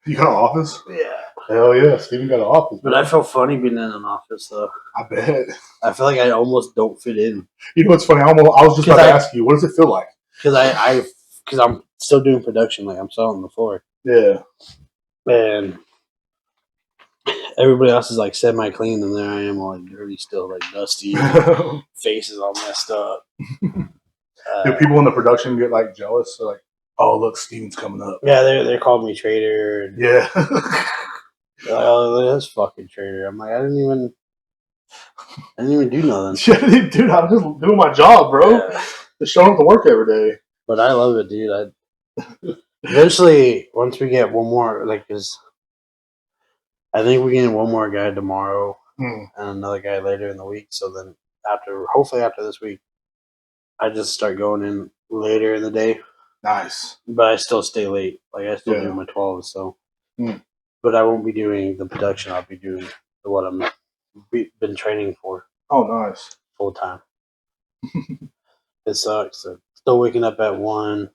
You got an office? Yeah. Hell yeah, Steven got an office. But I feel funny being in an office, though. I bet. I feel like I almost don't fit in. You know what's funny? I was just about to ask you, what does it feel like? Because I'm still doing production, like I'm still on the floor. Yeah. And everybody else is like semi-clean, and there I am all like dirty, still like dusty, faces all messed up. Do people in the production get like jealous? They're like, oh, look, Steven's coming up. Yeah, they're calling me traitor. And yeah. they're like, oh, that's fucking traitor. I'm like, I didn't even do nothing. Dude, I'm just doing my job, bro. Yeah. Just showing up to work every day. But I love it, dude. Eventually, once we get one more, because I think we're getting one more guy tomorrow and another guy later in the week. So then hopefully after this week, I just start going in later in the day. Nice. But I still stay late. Like I still do my 12s. So, but I won't be doing the production. I'll be doing what I'm been training for. Oh, nice. Full time. It sucks. So still waking up at 1,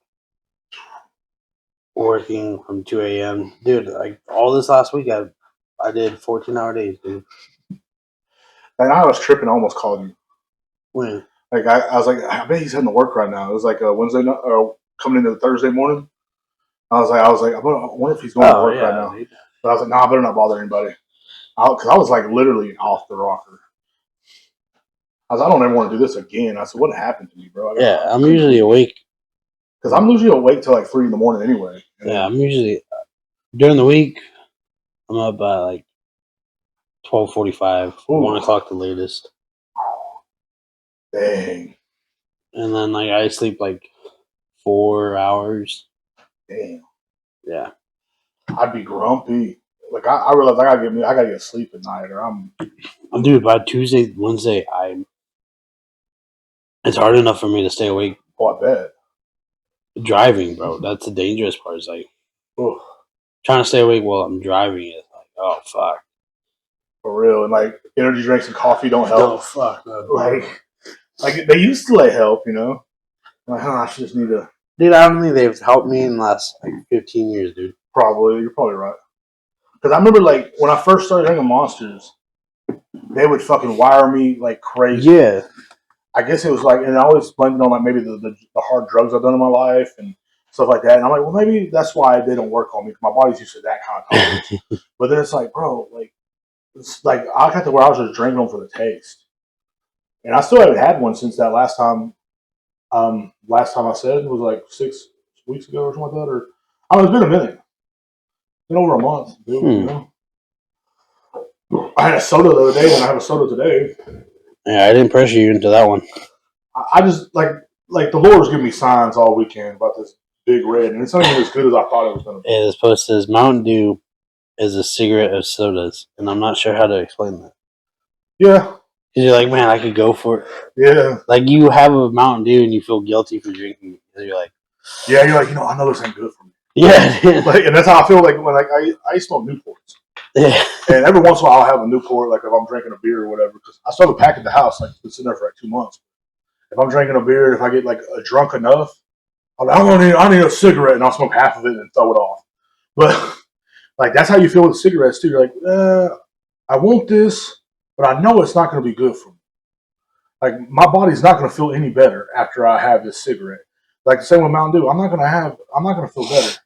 working from 2 a.m. Dude, like all this last week, I did 14-hour days, dude. And I was tripping. I almost called you. When? Like I was like, I bet he's heading to work right now. It was like a Wednesday night, or coming into Thursday morning. I was like, I wonder if he's going to work right now. Dude. But I was like, nah, I better not bother anybody. Because I was like literally off the rocker. I don't ever want to do this again. I said, what happened to me, bro? I'm usually awake. Because I'm usually awake till like 3 in the morning anyway. Yeah, I'm usually, during the week, I'm up by like 12:45, 1 o'clock the latest. Dang. And then like I sleep like 4 hours. Damn. Yeah. I'd be grumpy. Like I realize I gotta get sleep at night, or I'm dude. By Tuesday, Wednesday, it's hard enough for me to stay awake. Oh, I bet. Driving, bro, that's the dangerous part. It's like trying to stay awake while I'm driving is like, oh fuck. For real, and like energy drinks and coffee don't help. Oh fuck. No, like they used to help, you know. Like, I just need to. Dude, I don't think they've helped me in the last like 15 years, dude. Probably, you're probably right. Because I remember, like, when I first started drinking Monsters, they would fucking wire me like crazy. Yeah. I guess it was like, and I always blamed it on like maybe the hard drugs I've done in my life and stuff like that. And I'm like, well, maybe that's why they don't work on me, because my body's used to that kind of tolerance. But then it's like, bro, like, it's like I got to where I was just drinking them for the taste, and I still haven't had one since that last time. Last time I said was like 6 weeks ago or something like that, or I don't know, it's been a minute. It's been over a month, dude. You know? I had a soda the other day, and I have a soda today. Yeah, I didn't pressure you into that one. I just like the Lord's giving me signs all weekend about this Big Red, and it's not even as good as I thought it was going to be. It says Mountain Dew is a cigarette of sodas, and I'm not sure how to explain that. Yeah. Because you're like, man, I could go for it. Yeah. Like, you have a Mountain Dew and you feel guilty for drinking it. You're like, yeah, you're like, I know this ain't good for me. Yeah. Like, and that's how I feel like when I smoke Newports. Yeah. And every once in a while I'll have a Newport, like if I'm drinking a beer or whatever, because I still have a pack at the house, like it's been sitting there for like 2 months. If I'm drinking a beer, if I get like drunk enough, I'm like, I need a cigarette, and I'll smoke half of it and throw it off. But like that's how you feel with cigarettes too. You're like, I want this, but I know it's not going to be good for me. Like my body's not going to feel any better after I have this cigarette. Like the same with Mountain Dew, I'm not going to feel better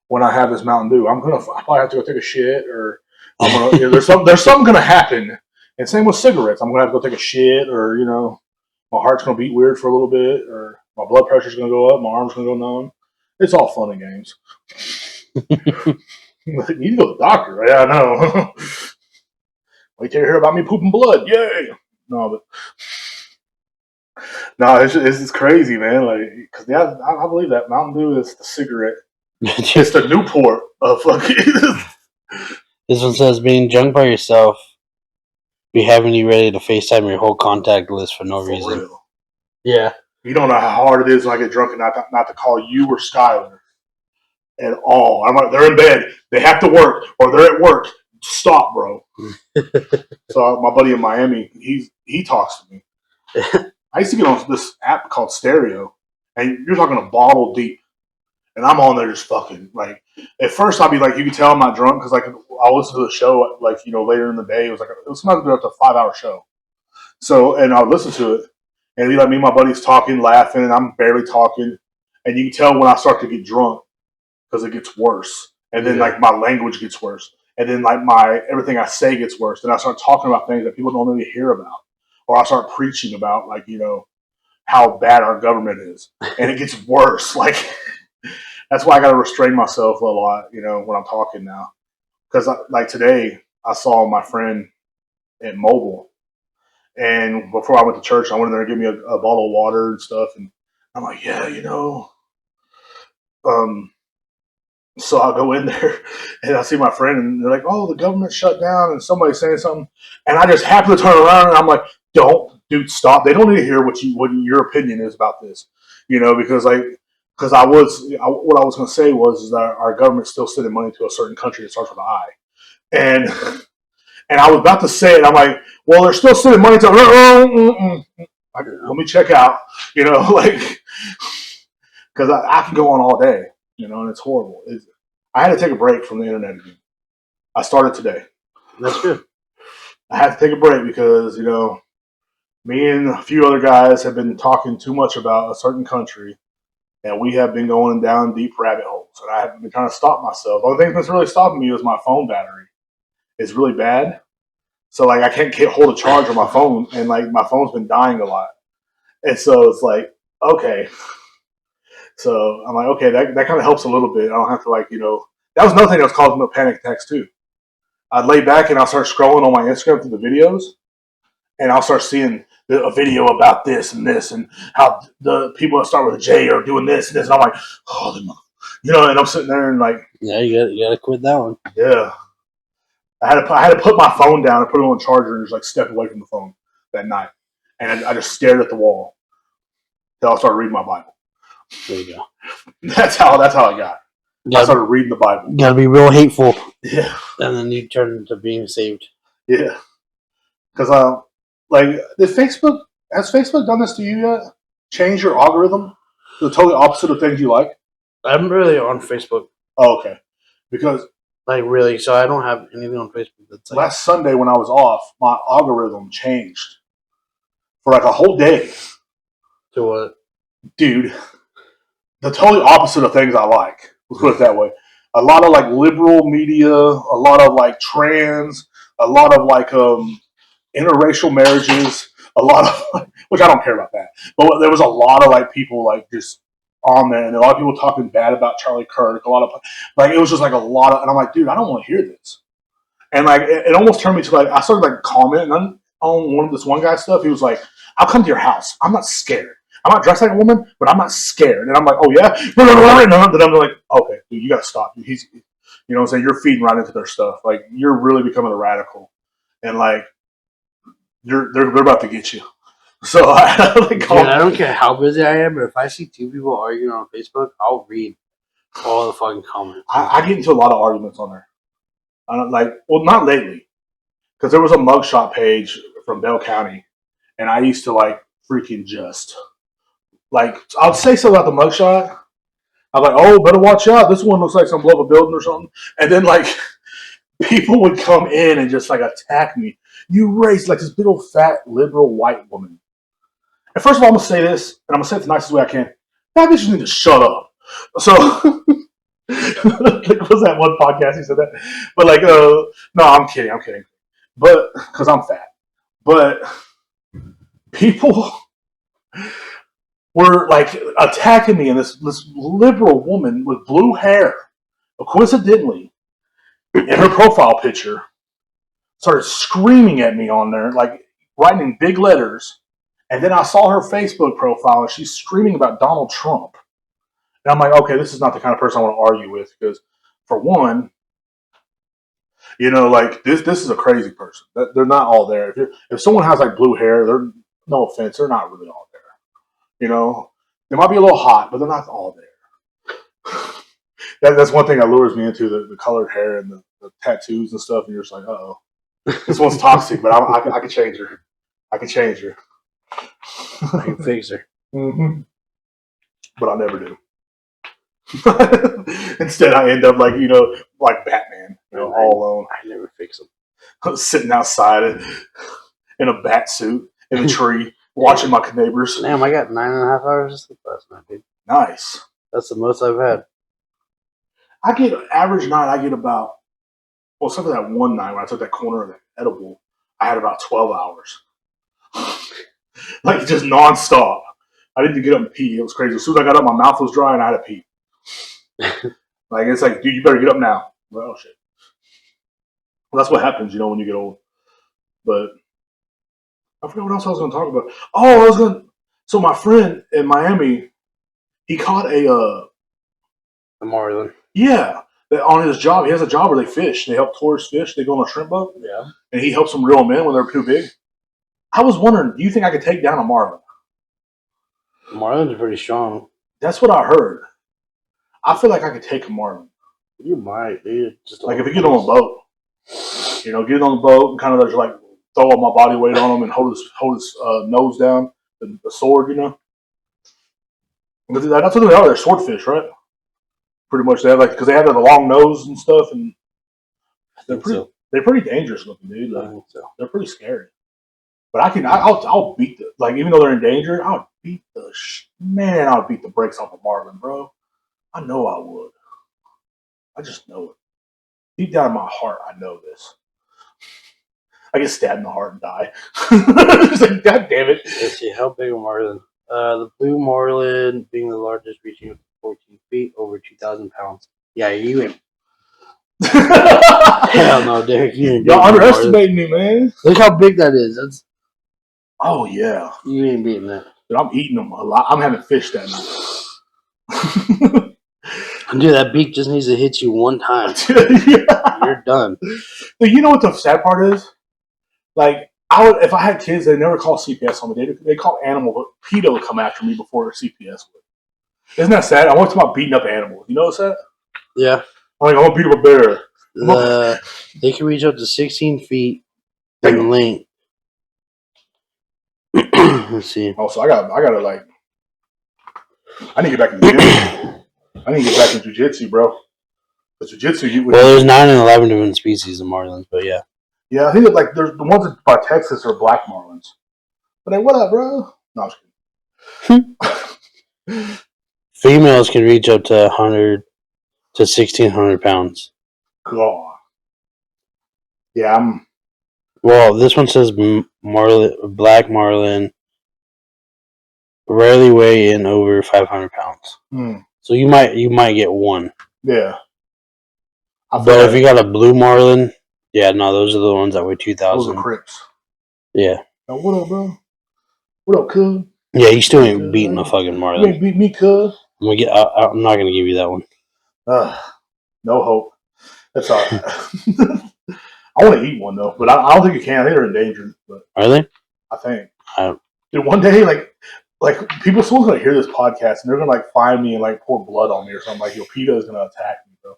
when I have this Mountain Dew. I'll probably have to go take a shit, or I'm gonna, there's something going to happen. And same with cigarettes, I'm going to have to go take a shit, or my heart's going to beat weird for a little bit, or my blood pressure's going to go up, my arm's going to go numb. It's all fun and games. You need to go to the doctor. Yeah, I know. Wait till you hear about me pooping blood. Yay! No, but No, it's crazy, man. Like, cause yeah, I believe that Mountain Dew is the cigarette. It's the Newport of fucking. This one says being drunk by yourself, be having you ready to FaceTime your whole contact list for no reason. Real. Yeah. You don't know how hard it is when I get drunk and not to call you or Skylar at all. I'm like, they're in bed, they have to work, or they're at work. Stop, bro. So my buddy in Miami, he talks to me. I used to get on this app called Stereo, and you're talking a bottle deep, and I'm on there just fucking like. At first, I'd be like, you can tell I'm not drunk because like I'll listen to the show like later in the day. It was sometimes up to a 5-hour show. So and I'll listen to it, and it'd be like me and my buddies talking, laughing, and I'm barely talking, and you can tell when I start to get drunk because it gets worse, and then like my language gets worse, and then like my everything I say gets worse, and I start talking about things that people don't really hear about, or I start preaching about like how bad our government is, and it gets worse. Like that's why I got to restrain myself a lot, when I'm talking now, because like today I saw my friend at Mobile, and before I went to church, I went in there to give me a bottle of water and stuff, and I'm like, yeah, um, so I'll go in there and I see my friend and they're like, oh, the government shut down and somebody's saying something. And I just happen to turn around and I'm like, dude, stop. They don't need to hear what your opinion is about this, because what I was going to say was that our government's still sending money to a certain country that starts with an I. And, and I was about to say it. I'm like, well, they're still sending money to, let me check out, like, because I can go on all day. And it's horrible. I had to take a break from the internet again. I started today. That's good. I had to take a break because, me and a few other guys have been talking too much about a certain country, and we have been going down deep rabbit holes. And I have been trying to stop myself. The only thing that's really stopping me is my phone battery. It's really bad. So, like, I can't hold a charge on my phone, and, like, my phone's been dying a lot. And so it's like, okay. So I'm like, okay, that kind of helps a little bit. I don't have to that was another thing that was causing me panic attacks too. I'd lay back and I'll start scrolling on my Instagram through the videos, and I'll start seeing a video about this and how the people that start with a J are doing this and this, and I'm like, oh, and I'm sitting there and like, yeah, you gotta quit that one. Yeah, I had to put my phone down and put it on the charger and just like step away from the phone that night, and I just stared at the wall until I started reading my Bible. There you go. That's how I got. I started reading the Bible. You gotta be real hateful. Yeah. And then you turn into being saved. Yeah. Because, has Facebook done this to you yet? Change your algorithm to the totally opposite of things you like? I'm really on Facebook. Oh, okay. Because. Like, really, so I don't have anything on Facebook that's like. Last Sunday when I was off, my algorithm changed for like a whole day. To what? Dude. The totally opposite of things I like. Let's put it that way. A lot of like liberal media, a lot of like trans, a lot of like interracial marriages, a lot of which I don't care about that. But there was a lot of like people like just on there, and a lot of people talking bad about Charlie Kirk. A lot of like it was just like a lot of, and I'm like, dude, I don't want to hear this. And like it almost turned me to like I started like commenting on this one guy's stuff. He was like, "I'll come to your house. I'm not scared. I'm not dressed like a woman, but I'm not scared." And I'm like, "Oh yeah," and then I'm like, "Okay, dude, you gotta stop. He's, what I'm saying, you're feeding right into their stuff. Like you're really becoming a radical, and like they're about to get you." So I don't care how busy I am, but if I see two people arguing on Facebook, I'll read all the fucking comments. I get into a lot of arguments on there. I don't not lately, because there was a mugshot page from Bell County, and I used to like freaking just. Like, I'll say something about the mugshot. I'm like, oh, better watch out. This one looks like some blow up a building or something. And then, like, people would come in and just, like, attack me. You raised, like, this big old fat liberal white woman. And first of all, I'm going to say this, and I'm going to say it the nicest way I can. That bitch need to shut up. So, like, was that one podcast he said that? But, like, no, I'm kidding. But, because I'm fat. But, people were like attacking me, and this liberal woman with blue hair, coincidentally, in her profile picture, started screaming at me on there, like writing in big letters, And then I saw her Facebook profile, and she's screaming about Donald Trump. And I'm like, okay, this is not the kind of person I want to argue with because, for one, like this is a crazy person. They're not all there. If someone has like blue hair, they're no offense, they're not really all there. They might be a little hot, but they're not all there. That's one thing that lures me into the colored hair and the tattoos and stuff. And you're just like, uh-oh, this one's toxic, but I can change her. I can change her. I can fix her. Mm-hmm. But I'll never do. Instead, I end up like Batman, all alone. I never fix them. Sitting outside in a bat suit in a tree, watching my neighbors. Damn, I got 9.5 hours of sleep last night, dude. Nice. That's the most I've had. I get average night. I get about except for that one night when I took that corner of the edible, I had about 12 hours, like just nonstop. I didn't get up and pee. It was crazy. As soon as I got up, my mouth was dry and I had to pee. Like it's like, dude, you better get up now. Well, oh shit. Well, that's what happens, when you get old. But I forgot what else I was going to talk about. Oh, So my friend in Miami, he caught a marlin. Yeah, on his job, he has a job where they fish. They help tourists fish. They go on a shrimp boat. Yeah, and he helps them reel them in when they're too big. I was wondering, do you think I could take down a marlin? Marlins are pretty strong. That's what I heard. I feel like I could take a marlin. You might, dude. Just like if you get on a boat, get on the boat and kind of just like throw all my body weight on him and hold his nose down, the sword, But that's what they are. They're swordfish, right? Pretty much. They have because they have the long nose and stuff, and they're pretty dangerous looking, dude. Like, they're pretty scary. But I'll beat even though they're in danger, I'll beat I'll beat the brakes off a marlin, bro. I know I would. I just know it. Deep down in my heart, I know this. I get stabbed in the heart and die. Just like, God damn it. Let's see, how big a marlin? The blue marlin being the largest, reaching up to 14 feet, over 2,000 pounds. Yeah, you ain't. Hell no, Derek. Y'all underestimating me, man. Look how big that is. That's. Oh, yeah. You ain't beating that. But I'm eating them a lot. I'm having fish that night. Dude, that beak just needs to hit you one time. Yeah. You're done. But you know what the sad part is? Like, if I had kids, they'd never call CPS on me. They call animal, but PETA would come after me before CPS would. Isn't that sad? I want to talk about beating up animals. You know what's that? Yeah. I want to beat up a bear. They can reach up to 16 feet in length. Let's see. Oh, so I gotta like. I need to get back in the gym. I need to get back in jiu-jitsu, bro. But jiu-jitsu, there's 9 and 11 different species of marlins, but yeah. Yeah, I think there's the ones by Texas are black marlins. But what up, bro? No, I'm just kidding. Females can reach up to 100 to 1,600 pounds. God. Yeah, Well, this one says black marlin rarely weigh in over 500 pounds. So you might get one. Yeah. But if you got a blue marlin, yeah, no, those are the ones that weigh 2,000. Those are Crips. Yeah. Now, what up, bro? What up, cuz? Yeah, you still ain't beating a fucking marlin. You ain't beat me, cuz. I'm not gonna give you that one. No hope. That's all right. I want to eat one though, but I don't think you can. I think they're endangered. But are they? I think. Dude, one day, someone's gonna hear this podcast and they're gonna find me and pour blood on me or something. Like, PETA is gonna attack me, bro.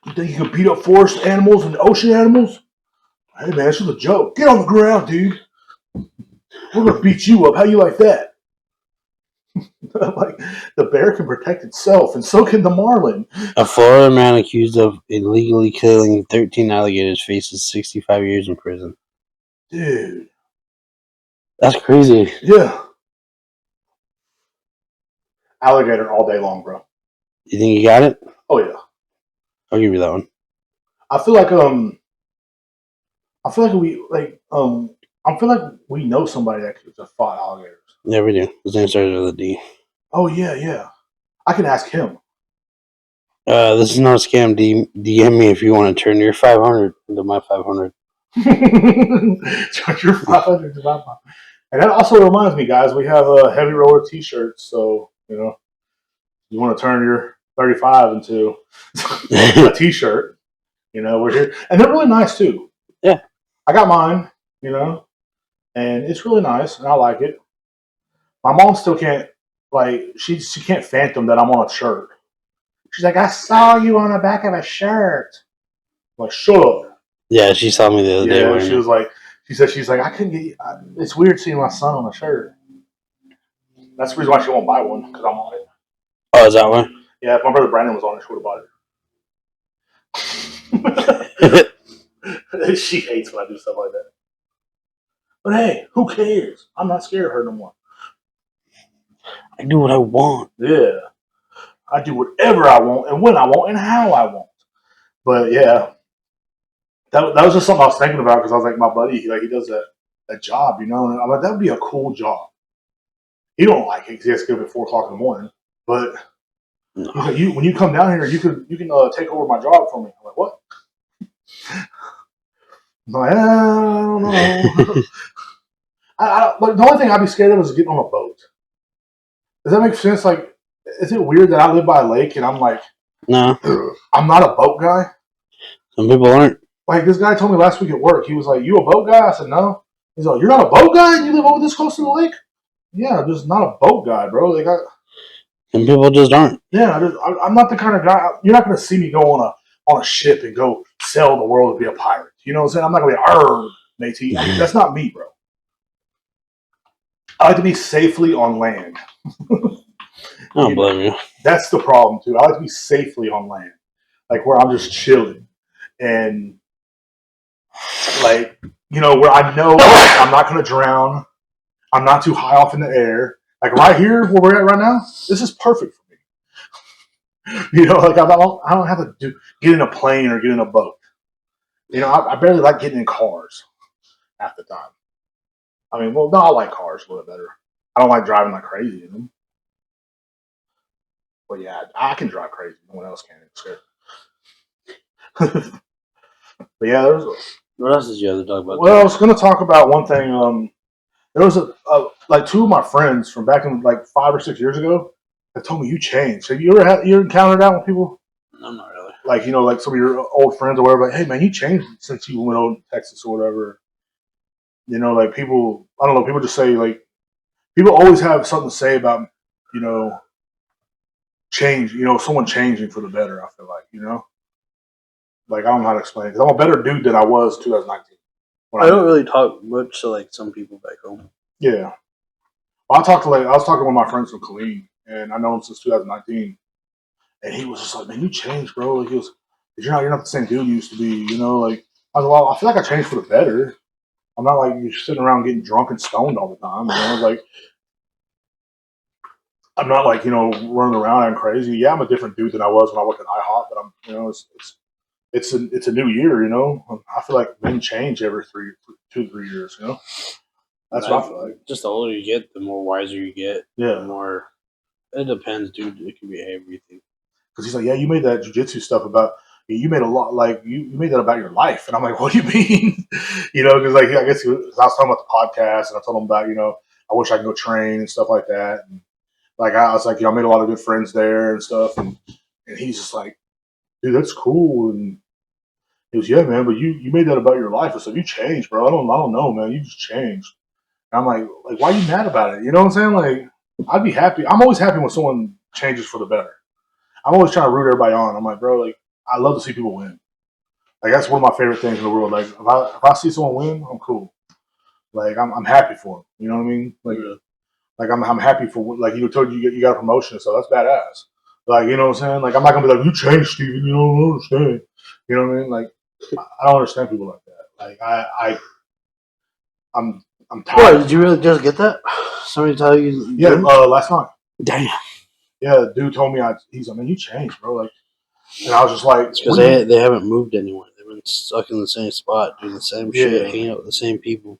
You think you can beat up forest animals and ocean animals? Hey man, this is a joke. Get on the ground, dude. We're gonna beat you up. How you like that? The bear can protect itself, and so can the marlin. A Florida man accused of illegally killing 13 alligators faces 65 years in prison. Dude. That's crazy. Yeah. Alligator all day long, bro. You think you got it? Oh yeah. I'll give you that one. I feel like we know somebody that could have fought alligators. Yeah, we do. His name starts with a D. Oh yeah. I can ask him. This is not a scam. DM me if you want to turn your 500 into my 500. Charge your 500 to my mom. And that also reminds me, guys, we have heavy roller T-shirts. So you want to turn your 35 into a T-shirt. We're here, and they're really nice too. Yeah, I got mine. And it's really nice, and I like it. My mom still can't she can't phantom that I'm on a shirt. She's like, I saw you on the back of a shirt. I'm like, shut up. Yeah, she saw me the other day. Yeah, she was like, she's like, I couldn't get. It's weird seeing my son on a shirt. That's the reason why she won't buy one because I'm on it. Oh, is that why? Yeah, if my brother Brandon was on it, she would have bought it. She hates when I do stuff like that. But hey, who cares? I'm not scared of her no more. I do what I want. Yeah. I do whatever I want and when I want and how I want. But yeah, that was just something I was thinking about because I was like, my buddy, he does that job, and I'm like, that would be a cool job. He don't like it because he has to get up at 4:00 in the morning. But no. When you come down here, you can take over my job for me. I'm like, what? I'm like, I don't know. But the only thing I'd be scared of is getting on a boat. Does that make sense? Like, is it weird that I live by a lake and I'm like, no, I'm not a boat guy? Some people aren't. Like, this guy told me last week at work, he was like, you a boat guy? I said, no. He's like, you're not a boat guy and you live over this close to the lake? Yeah, I'm just not a boat guy, bro. Like, some people just aren't. Yeah, I'm not the kind of guy. You're not going to see me go on a ship and go sell the world to be a pirate. You know what I'm saying? I'm not going to be, arr, matey. That's not me, bro. I like to be safely on land. I don't blame you. That's the problem, too. I like to be safely on land. Like, where I'm just chilling. And, where I know I'm not going to drown. I'm not too high off in the air. Like, right here, where we're at right now, this is perfect for me. I don't have to get in a plane or get in a boat. I barely like getting in cars half the time. I mean, well, no, I like cars a little better. I don't like driving like crazy in them. But yeah, I can drive crazy. No one else can. It's scary. But yeah, what else did you have to talk about? Well, I was going to talk about one thing. There was like two of my friends from back in like 5 or 6 years ago that told me you changed. Have you ever encountered that with people? No, not really. Like, like some of your old friends or whatever. Like, hey man, you changed since you went over to Texas or whatever. Like people, I don't know. People just say like, people always have something to say about change. Someone changing for the better. I feel like like I don't know how to explain it because I'm a better dude than I was 2019. I don't really talk much to like some people back home. Yeah. Well, I was talking to one of my friends from Killeen, and I know him since 2019, and he was just like, "Man, you changed, bro." Like he was, you're not the same dude you used to be. Like I was like, well, I feel like I changed for the better. I'm not like you're sitting around getting drunk and stoned all the time. Like I'm not like running around and crazy. Yeah, I'm a different dude than I was when I worked at IHOP, but I'm it's a new year. I feel like men change every 2-3 years. That's what I feel like. Just the older you get, the more wiser you get. Yeah. The more. It depends, dude. It can be everything. Because he's like, yeah, you made that jiu-jitsu stuff about. You made a lot, like you made that about your life, and I'm like, what do you mean? Because like I guess I was talking about the podcast, and I told him about I wish I could go train and stuff like that, and like I was like, I made a lot of good friends there and stuff, and he's just like, dude, that's cool, and he was, yeah, man, but you made that about your life, and so you changed, bro. I don't know, man, you just changed. And I'm like, why are you mad about it? You know what I'm saying? Like, I'd be happy. I'm always happy when someone changes for the better. I'm always trying to root everybody on. I'm like, bro, like, I love to see people win. Like, that's one of my favorite things in the world. Like, if I see someone win, I'm cool. Like, I'm happy for them. You know what I mean? Like, like I'm happy for, like, told you got a promotion, so that's badass. Like, you know what I'm saying? Like, I'm not gonna be like, you changed, Steven. You don't understand. You know what I mean? Like, I don't understand people like that. Like, I'm tired. What, did you really just get that? Somebody tell you? Yeah, last night. Damn. Yeah, dude told me he's like, man, you changed, bro. Like, and I was just like, because they haven't moved anywhere. They've been stuck in the same spot, doing the same shit, hanging out with the same people.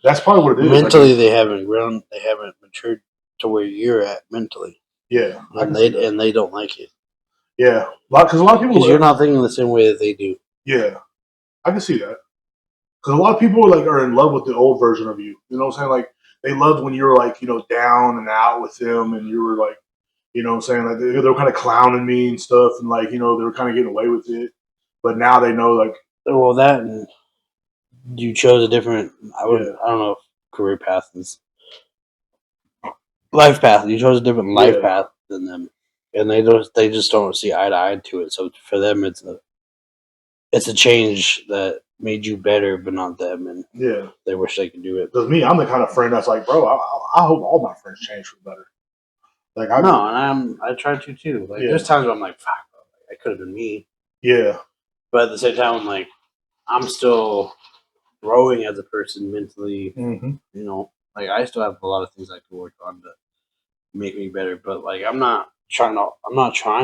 That's probably what it is. Mentally, they haven't grown. They haven't matured to where you're at mentally. Yeah, and they don't like it. Yeah, because a lot of people. Because you're not thinking the same way that they do. Yeah, I can see that. Because a lot of people like are in love with the old version of you. You know what I'm saying? Like they loved when you were like down and out with them, and you were like what I'm saying, like they were kind of clowning me and stuff, and like they were kind of getting away with it. But now they know like well that you chose a different. I don't know if career path is life path. You chose a different life path than them, and they just don't see eye to eye to it. So for them, it's a change that made you better, but not them, and they wish they could do it. Because me, I'm the kind of friend that's like, bro, I hope all my friends change for the better. Like and I try to too. Like there's times where I'm like, fuck, bro, like, I could have been me. Yeah. But at the same time, I'm like, I'm still growing as a person mentally. Mm-hmm. Like I still have a lot of things I can work on to make me better. But like I'm not trying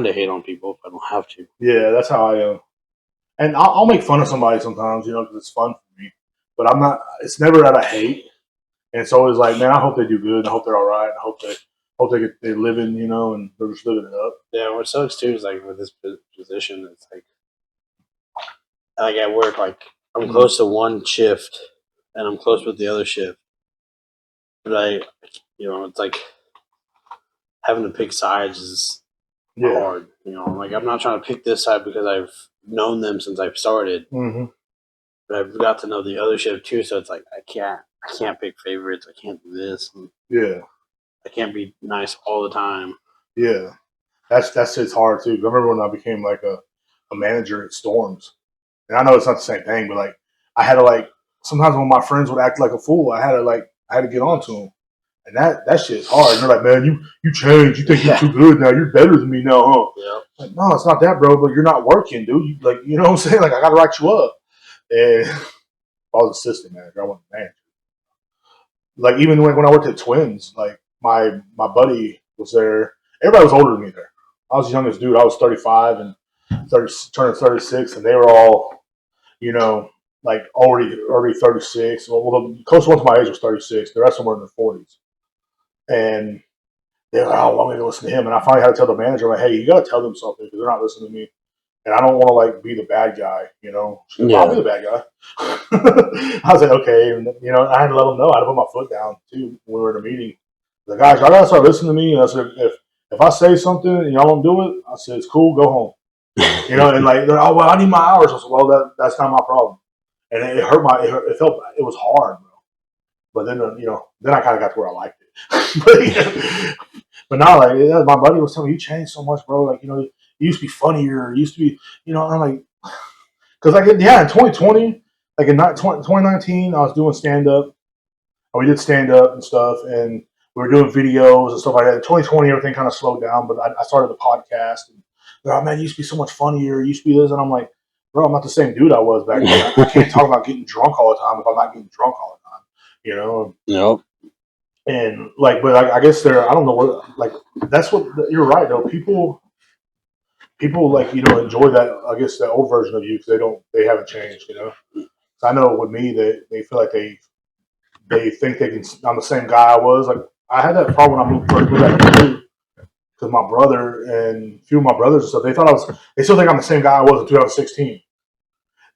to hate on people if I don't have to. Yeah, that's how I am. And I'll make fun of somebody sometimes, because it's fun for me. But I'm not. It's never out of hate. And it's always like, man, I hope they do good. I hope they're all right. I hope they living, and they're just living it up. Yeah, what sucks too is like with this position, it's like at work, like I'm close to one shift and I'm close with the other shift, but it's like having to pick sides is hard. Like I'm not trying to pick this side because I've known them since I've started, but I've got to know the other shift too. So it's like I can't pick favorites. I can't do this. I can't be nice all the time. Yeah, that's it's hard too. I remember when I became like a manager at Storms, and I know it's not the same thing, but like I had to like sometimes when my friends would act like a fool, I had to get on to them, and that shit's hard. And they're like, man, you changed. You think you're too good now. You're better than me now, huh? Yeah. Like, no, it's not that, bro. But you're not working, dude. You know what I'm saying? Like I got to write you up. And I was assistant manager. I wasn't manager. Like even when I worked at Twins, like my buddy was there. Everybody was older than me there. I was the youngest dude. I was 35 and turning 36, and they were all, like already 36. Well, the closest one to my age was 36. The rest of them were in their 40s. And they're like, oh, I want me to listen to him. And I finally had to tell the manager, like, hey, you got to tell them something because they're not listening to me. And I don't want to like be the bad guy, She goes, I'll be the bad guy. I was like, okay, and I had to let them know. I had to put my foot down too when we were in a meeting. The guys, y'all gotta start listening to me. And I said, if I say something and y'all don't do it, I said it's cool, go home. And like, they're, oh well, I need my hours. I said, well, that's not my problem. And it hurt it was hard, bro. But then then I kind of got to where I liked it. but now like my buddy was telling me, you changed so much, bro. Like you used to be funnier. You used to be, and I'm like, because like in 2020, like in 2019, I was doing stand up. We did stand up and stuff, and we were doing videos and stuff like that. In 2020, everything kind of slowed down, but I started the podcast. And they're like, man, you used to be so much funnier. You used to be this, and I'm like, bro, I'm not the same dude I was back then. I can't talk about getting drunk all the time if I'm not getting drunk all the time. Nope. And like, but I guess I don't know what, like, that's what you're right though. People like enjoy that. I guess that old version of you because they haven't changed. So I know with me they feel like they think they can. I'm the same guy I was. Like I had that problem when I moved back to because my brother and a few of my brothers and stuff. They still think I'm the same guy I was in 2016.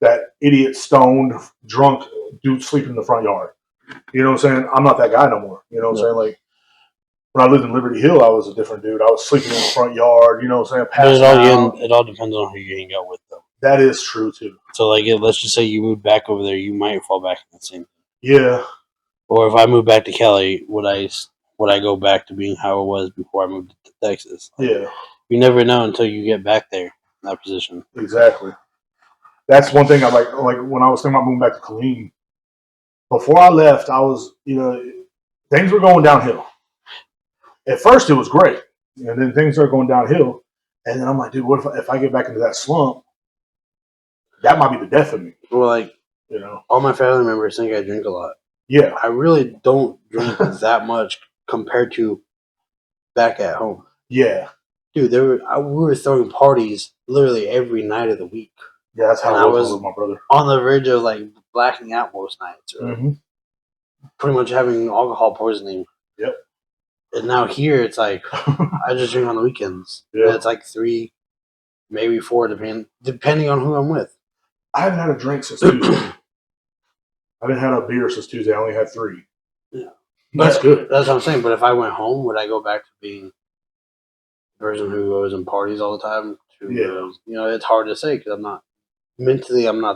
That idiot, stoned, drunk dude sleeping in the front yard. You know what I'm saying? I'm not that guy no more. You know what I'm saying? Like when I lived in Liberty Hill, I was a different dude. I was sleeping in the front yard. You know what I'm saying? It all depends on who you hang out with, though. That is true too. So, like, let's just say you moved back over there, you might fall back in the same thing. Yeah. Or if I moved back to Cali, would I go back to being how it was before I moved to Texas? Like, yeah. You never know until you get back there in that position. Exactly. That's one thing I like when I was thinking about moving back to Killeen. Before I left, I was, things were going downhill. At first, it was great, and then things are going downhill. And then I'm like, dude, what if I get back into that slump? That might be the death of me. Well, like, all my family members think I drink a lot. Yeah, I really don't drink that much compared to back at home. Yeah, dude, we were throwing parties literally every night of the week. Yeah, that's how I was with my brother. On the verge of like blacking out most nights, or pretty much having alcohol poisoning. Yep. And now here it's like I just drink on the weekends. Yeah. And it's like 3, maybe 4, depending on who I'm with. I haven't had a drink since Tuesday. I haven't had a beer since Tuesday. I only had 3. Yeah. That's good. That's what I'm saying. But if I went home, would I go back to being the person who goes and parties all the time? It's hard to say because I'm not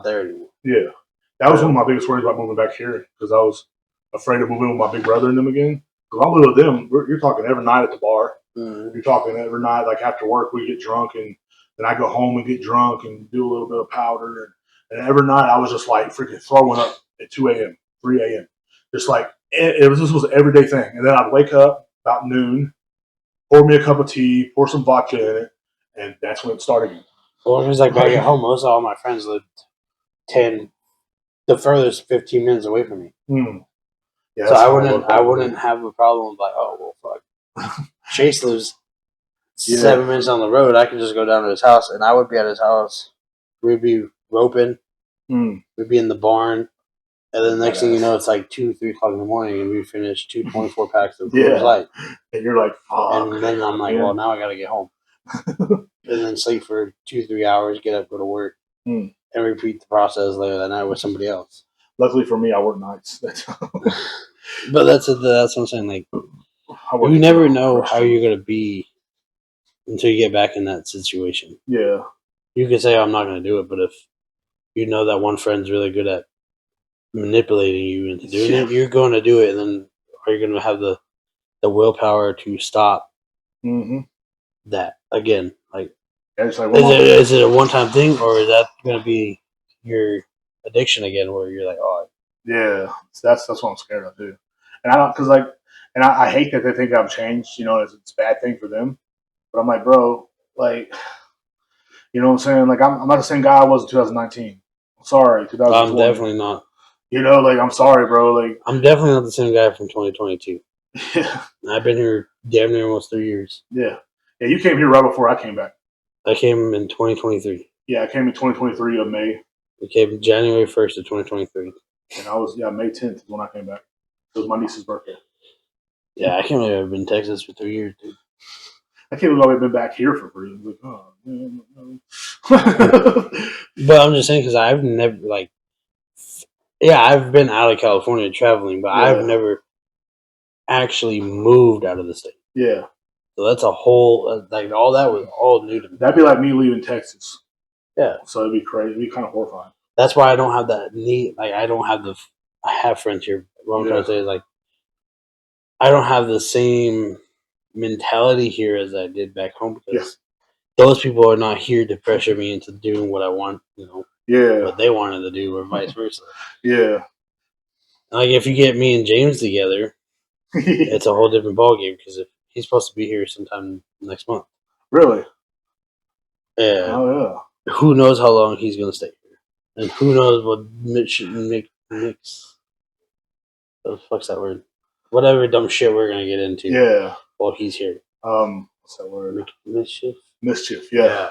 there anymore. Yeah. That was one of my biggest worries about moving back here because I was afraid of moving with my big brother and them again. Because I live with them. You're talking every night at the bar. Mm-hmm. You're talking every night, like after work, we get drunk and then I go home and get drunk and do a little bit of powder. And every night I was just like freaking throwing up at 2 a.m., 3 a.m. Just like this was an everyday thing. And then I'd wake up about noon, pour me a cup of tea, pour some vodka in it, and that's when it started again. Well, it was like back at home, most of all my friends lived the furthest 15 minutes away from me. Mm. Yeah, so I wouldn't have a problem with like, oh well, fuck. Chase lives 7 minutes on the road. I could just go down to his house, and I would be at his house. We'd be roping. Mm. We'd be in the barn, and then the next thing you know, it's like 2, 3 o'clock in the morning, and we finished 2 24 packs of Coors Light. And you're like, fuck. And then I'm like, well, now I gotta get home, and then sleep for 2, 3 hours, get up, go to work, and repeat the process later that night with somebody else. Luckily for me, I work nights. But that's what I'm saying. Like, you never know how you're gonna be until you get back in that situation. Yeah. You can say, I'm not going to do it, but if you know that one friend's really good at manipulating you into doing it, you're going to do it, and then are you going to have the willpower to stop that again? Like, is it a one-time thing, or is that going to be your addiction again, where you're like, oh, yeah, that's what I'm scared of too. And I don't, because like, and I hate that they think I've changed. It's a bad thing for them, but I'm like, bro, like, you know what I'm saying? Like, I'm not the same guy I was in 2019. I'm sorry, 2020. I'm definitely not. Like, I'm sorry, bro. Like, I'm definitely not the same guy from 2022. Yeah. I've been here damn near almost 3 years. Yeah. Yeah, you came here right before I came back. I came in 2023. Yeah, I came in 2023 of May. We came January 1st of 2023. And I was, May 10th is when I came back. It was my niece's birthday. Yeah, I can't believe I've been in Texas for 3 years, dude. I can't believe I've been back here for 3 years. Like, oh, man. But I'm just saying, because I've never, like, I've been out of California traveling, but I've never actually moved out of the state. Yeah. So that's a whole, like, all that was all new to me. That'd be like me leaving Texas. Yeah. So it'd be crazy. It'd be kind of horrifying. That's why I don't have that need. Like, I have friends here. What I'm trying to say is, like, I don't have the same mentality here as I did back home, because those people are not here to pressure me into doing what I want, what they wanted to do, or vice versa. Yeah. Like, if you get me and James together, it's a whole different ballgame, because if he's supposed to be here sometime next month. Really? Yeah. Oh, yeah. Who knows how long he's going to stay here. And who knows what mix. What the fuck's that word? Whatever dumb shit we're going to get into. Yeah. While he's here. What's that word? Mischief? Mischief, yeah.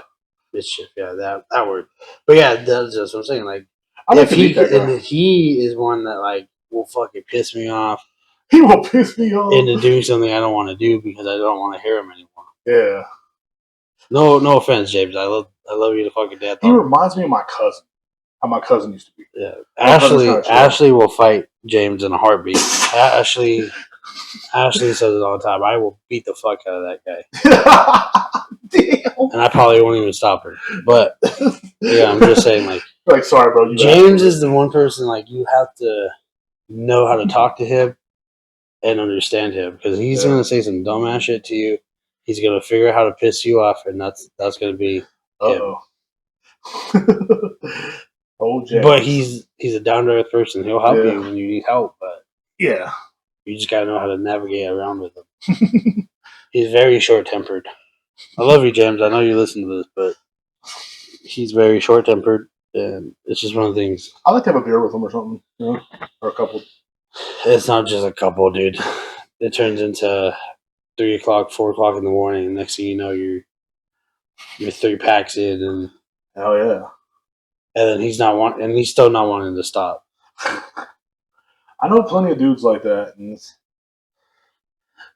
Mischief, yeah, that word. But yeah, that's just what I'm saying. Like, if he is one that, like, will fucking piss me off. He will piss me off into doing something I don't want to do because I don't want to hear him anymore. Yeah. No offense, James. I love you to fucking death. He reminds me of my cousin. How my cousin used to be. Yeah. Ashley will fight James in a heartbeat. Ashley says it all the time. I will beat the fuck out of that guy. Damn. And I probably won't even stop her. But yeah, I'm just saying, like, sorry, bro. James is the one person, like, you have to know how to talk to him and understand him, because he's going to say some dumbass shit to you. He's going to figure out how to piss you off, and that's going to be him. Oh, James. But he's a down to earth person. He'll help you when you need help, but yeah, you just got to know how to navigate around with him. He's very short tempered. I love you, James. I know you listen to this, but he's very short tempered, and it's just one of the things. I like to have a beer with him or something, or a couple. It's not just a couple, dude. It turns into 3 o'clock, 4 o'clock in the morning, and next thing you know, you're 3 packs in, and oh yeah, and then he's still not wanting to stop. I know plenty of dudes like that, and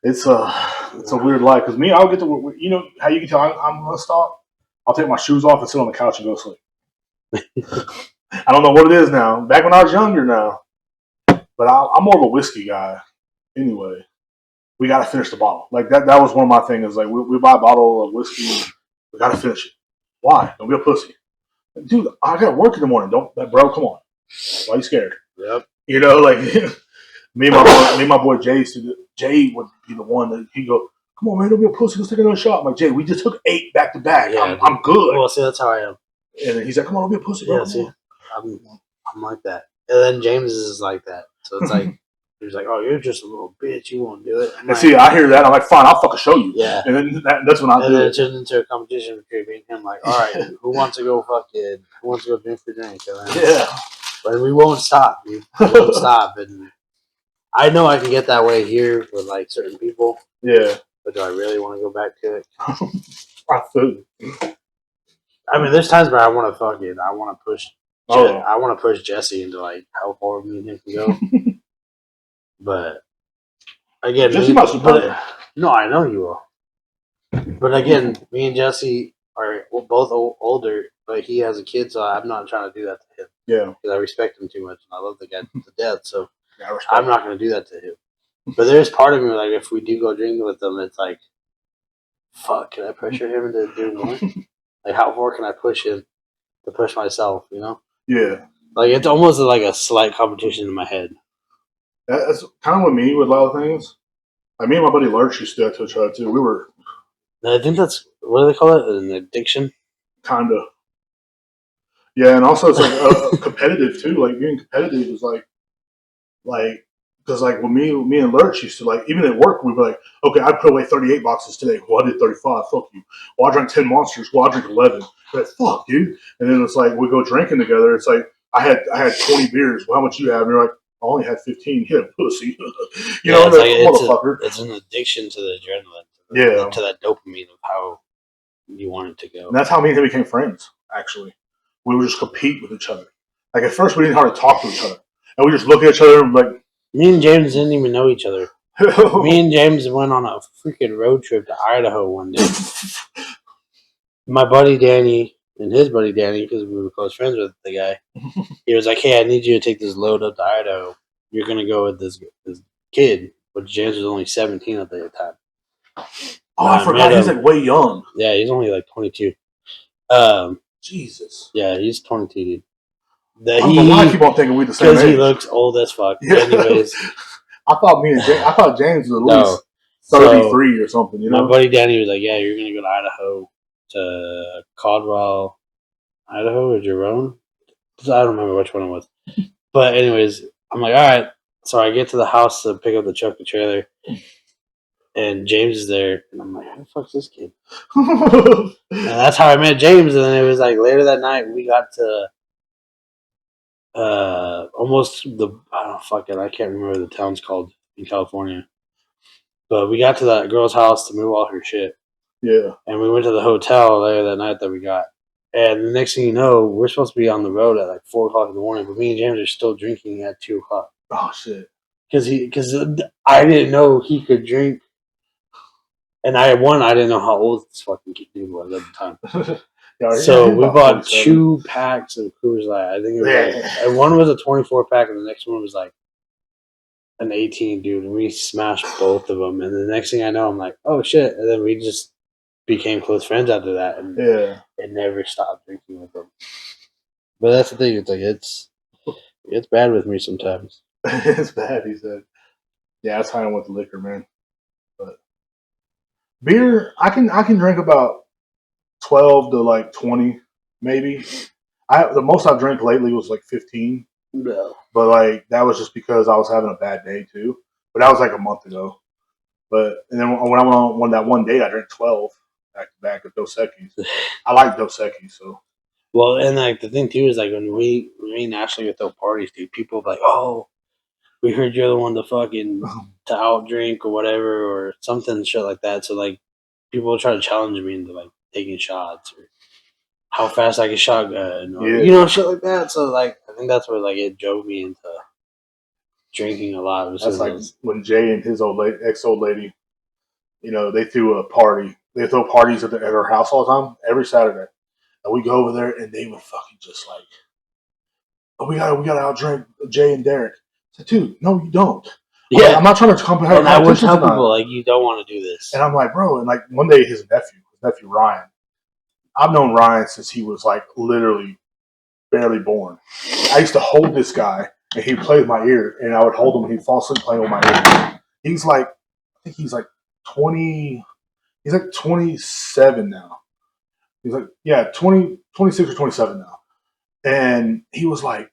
it's a weird life. Because me, I'll get to how you can tell I'm gonna stop. I'll take my shoes off and sit on the couch and go to sleep. I don't know what it is now. Back when I was younger, now But I'm more of a whiskey guy anyway. We got to finish the bottle. Like that was one of my things. Is like we buy a bottle of whiskey, we got to finish it. Why? Don't be a pussy, dude. I got to work in the morning. Don't, bro. Come on. Why are you scared? Yep. You know, like me and my boy Jay. Jay would be the one that he'd go, "Come on, man, don't be a pussy. Let's take another shot." I'm like, Jay, we just took 8 back to back. Yeah, I'm good. Well, see, that's how I am. And then he's like, "Come on, don't be a pussy, bro." Yeah, see, I'm like that. And then James is like that. So it's like he's like, "Oh, you're just a little bitch. You won't do it." And see, I hear that. I'm like, "Fine, I'll fucking show you." Yeah. And then that's when I do it. And then it turns into a competition between me and him. Like, all right, who wants to go fucking? Who wants to go drink for drink? Yeah. But we won't stop. We won't stop. And I know I can get that way here with like certain people. Yeah. But do I really want to go back to it? I feel. I mean, there's times where I want to push. I want to push Jesse into like how far me and him can go. But again, Jesse must have. No, I know you will. But again, me and Jesse are both older, but he has a kid, so I'm not trying to do that to him. Yeah, because I respect him too much, and I love the guy to death. So I'm not going to do that to him. But there's part of me like if we do go drinking with them, it's like, fuck, can I pressure him into doing more? Like how far can I push him to push myself? You know? Yeah. Like it's almost like a slight competition in my head. That's kind of with me with a lot of things. Like me and my buddy Lurch used to do that to each other too. We were. I think that's what do they call it? An addiction. Kinda. Yeah, and also it's like competitive too. Like being competitive is like because like when me and Lurch used to like even at work we'd be like, okay, I put away 38 boxes today. Well, I did 35. Fuck you. Well, I drank 10 monsters. Well, I drink 11. But fuck, dude. And then it's like we go drinking together. It's like I had 20 beers. Well, how much you have? And you're like, I only had 15. Yeah, pussy. you know, it's, like, motherfucker. It's an addiction to the adrenaline. To that dopamine of how you want it to go. And that's how me and him became friends. Actually, we would just compete with each other. Like at first, we didn't know how to talk to each other, and we just look at each other and like. Me and James didn't even know each other. Me and James went on a freaking road trip to Idaho one day. My buddy Danny and his buddy Danny, because we were close friends with the guy, he was like, "Hey, I need you to take this load up to Idaho. You're gonna go with this kid." But James was only 17 at the time. Oh, I forgot. He's like way young. Yeah, he's only like 22. Jesus. Yeah, he's 22, dude. I don't know why I keep on thinking we the same age. Because he looks old as fuck. Yeah. Anyways. I thought James was at least 33 or something, you know? My buddy Danny was like, yeah, you're going to go to Idaho, to Caldwell, Idaho or Jerome? I don't remember which one it was. But anyways, I'm like, all right. So I get to the house to pick up the truck and trailer. And James is there. And I'm like, who the fuck's this kid? And that's how I met James. And then it was like later that night, we got to almost I can't remember the town's called in California. But we got to that girl's house to move all her shit. Yeah. And we went to the hotel later that night that we got. And the next thing you know, we're supposed to be on the road at like 4 o'clock in the morning, but me and James are still drinking at 2 o'clock. Oh shit! Because I didn't know he could drink, and I didn't know how old this fucking dude was at the time. So we bought 2 packs of Coors Light. I think it was and one was a 24 pack, and the next one was like an 18, dude. And we smashed both of them. And the next thing I know, I'm like, oh shit! And then we just became close friends after that, and it never stopped drinking with them. But that's the thing; it's like it's bad with me sometimes. It's bad, he said. Yeah, that's how I am with liquor, man. But beer, I can drink about 12 to like 20, maybe. The most I've drank lately was like 15. No. But like that was just because I was having a bad day too. But that was like a month ago. But and then when I went on that one date, I drank 12 back to back of Dos Equis. I like Dos Equis, so. Well, and like the thing too is like when we and Ashley would throw parties, dude, people would be like, "Oh, we heard you're the one to fucking to out drink or whatever or something shit like that." So like people would try to challenge me into like taking shots or how fast I can shotgun or shit like that. So like I think that's where like it drove me into drinking a lot. That's like when Jay and his ex-old lady, they threw a party. They throw parties at her house all the time, every Saturday. And we go over there, and they would fucking just like, oh, we gotta outdrink Jay and Derrek. said, dude, no, you don't. Yeah. I'm not trying to compare. And I would tell people, like, you don't want to do this. And I'm like, bro, and like one day his nephew Ryan, I've known Ryan since he was like literally barely born. I used to hold this guy and he'd play with my ear and I would hold him and he'd fall asleep playing with my ear. He's like, I think he's like 20, he's like 27 now. He's like, yeah, 26 or 27 now. And he was like,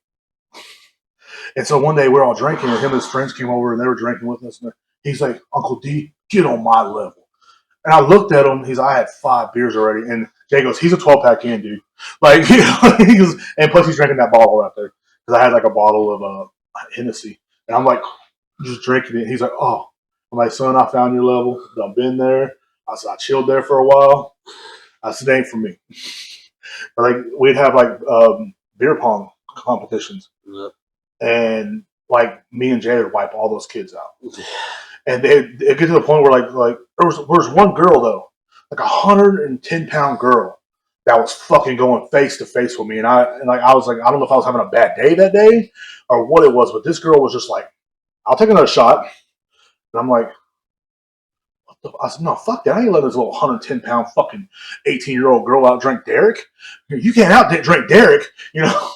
and so one day we're all drinking and him and his friends came over and they were drinking with us. And he's like, Uncle D, get on my level. And I looked at him. I had 5 beers already. And Jay goes, he's a 12-pack in, dude. Like, you know, and plus he's drinking that bottle right there. Because I had like a bottle of Hennessy. And I'm like, just drinking it. He's like, oh. I'm like, son, I found your level. I've been there. I said, I chilled there for a while. I said, it ain't for me. But like, we'd have like beer pong competitions. Yep. And like, me and Jay would wipe all those kids out. And it get to the point where like there was one girl though, like 110-pound girl that was fucking going face to face with me, and I was like, I don't know if I was having a bad day that day or what it was, but this girl was just like, I'll take another shot, and I'm like, what the? I said, no, fuck that, I ain't letting this little 110-pound fucking 18-year-old girl out drink Derrek. You can't out drink Derrek, you know.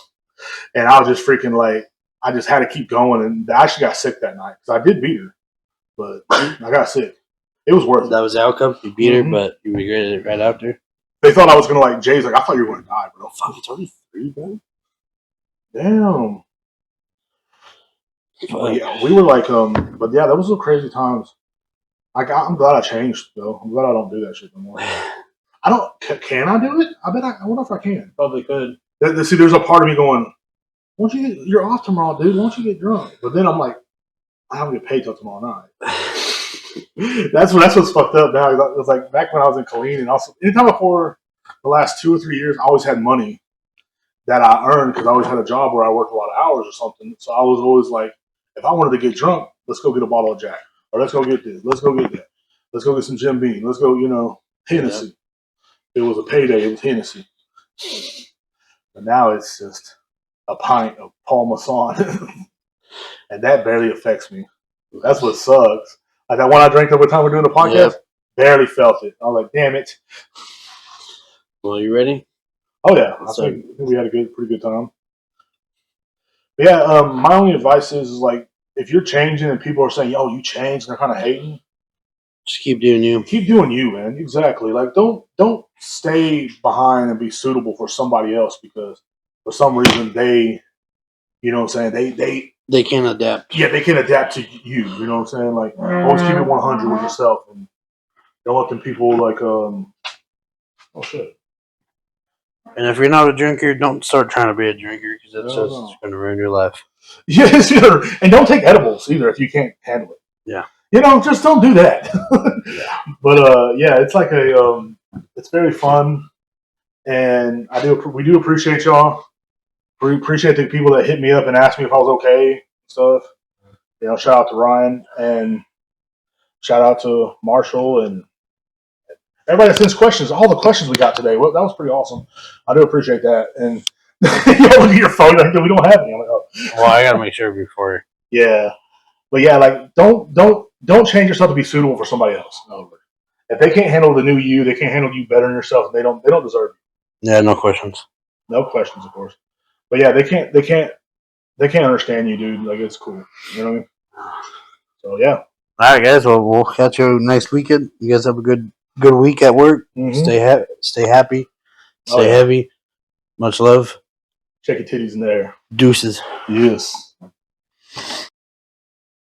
And I was just freaking like, I just had to keep going, and I actually got sick that night because I did beat her. But I got sick. It was worth it. That was the outcome. You beat her, but you regretted it right after. They thought I was gonna like. Jay's like, I thought you were gonna die, bro. Fuck, it's only 3, bro. Damn. But yeah, we were like, but yeah, that was some crazy times. I'm glad I changed though. I'm glad I don't do that shit anymore. I don't. Can I do it? I bet I wonder if I can. Probably could. See, there's a part of me going, why don't you you're off tomorrow, dude. Why don't you get drunk? But then I'm like, I don't get paid till tomorrow night. That's what's fucked up now. It was like back when I was in Killeen, and also anytime before the last 2 or 3 years, I always had money that I earned because I always had a job where I worked a lot of hours or something. So I was always like, if I wanted to get drunk, let's go get a bottle of Jack, or let's go get this, let's go get that, let's go get some Jim Beam, let's go, Hennessy. Yeah. It was a payday. It was Hennessy. And now it's just a pint of Paul Masson. And that barely affects me. That's what sucks. Like that one I drank every time we're doing the podcast, barely felt it. I was like, damn it. Well, you ready? Oh yeah. I think we had a pretty good time. But yeah, my only advice is like, if you're changing and people are saying, yo, you changed, and they're kind of hating, just keep doing you. Keep doing you, man. Exactly. Like don't stay behind and be suitable for somebody else because for some reason they, you know what I'm saying, they can't adapt. Yeah, they can adapt to you. You know what I'm saying? Like, always keep it 100 with yourself, and don't let them people like, oh shit. And if you're not a drinker, don't start trying to be a drinker because that's just going to ruin your life. Yes, and don't take edibles either if you can't handle it. Yeah. Just don't do that. Yeah. But yeah, it's like it's very fun, and we do appreciate y'all. We appreciate the people that hit me up and asked me if I was okay and stuff. Shout out to Ryan and shout out to Marshall and everybody that sends questions. All the questions we got today, that was pretty awesome. I do appreciate that. And you look at your phone like, we don't have any. I'm like, oh. Well, I gotta make sure before. Yeah, but yeah, like don't change yourself to be suitable for somebody else. No. If they can't handle the new you, they can't handle you better than yourself. They don't deserve you. Yeah, no questions. No questions, of course. But yeah, they can't understand you, dude. Like, it's cool. You know what I mean? So yeah. All right, guys. Well, we'll catch you next weekend. You guys have a good week at work. Mm-hmm. Stay happy. Stay heavy. Much love. Check your titties in there. Deuces. Yes.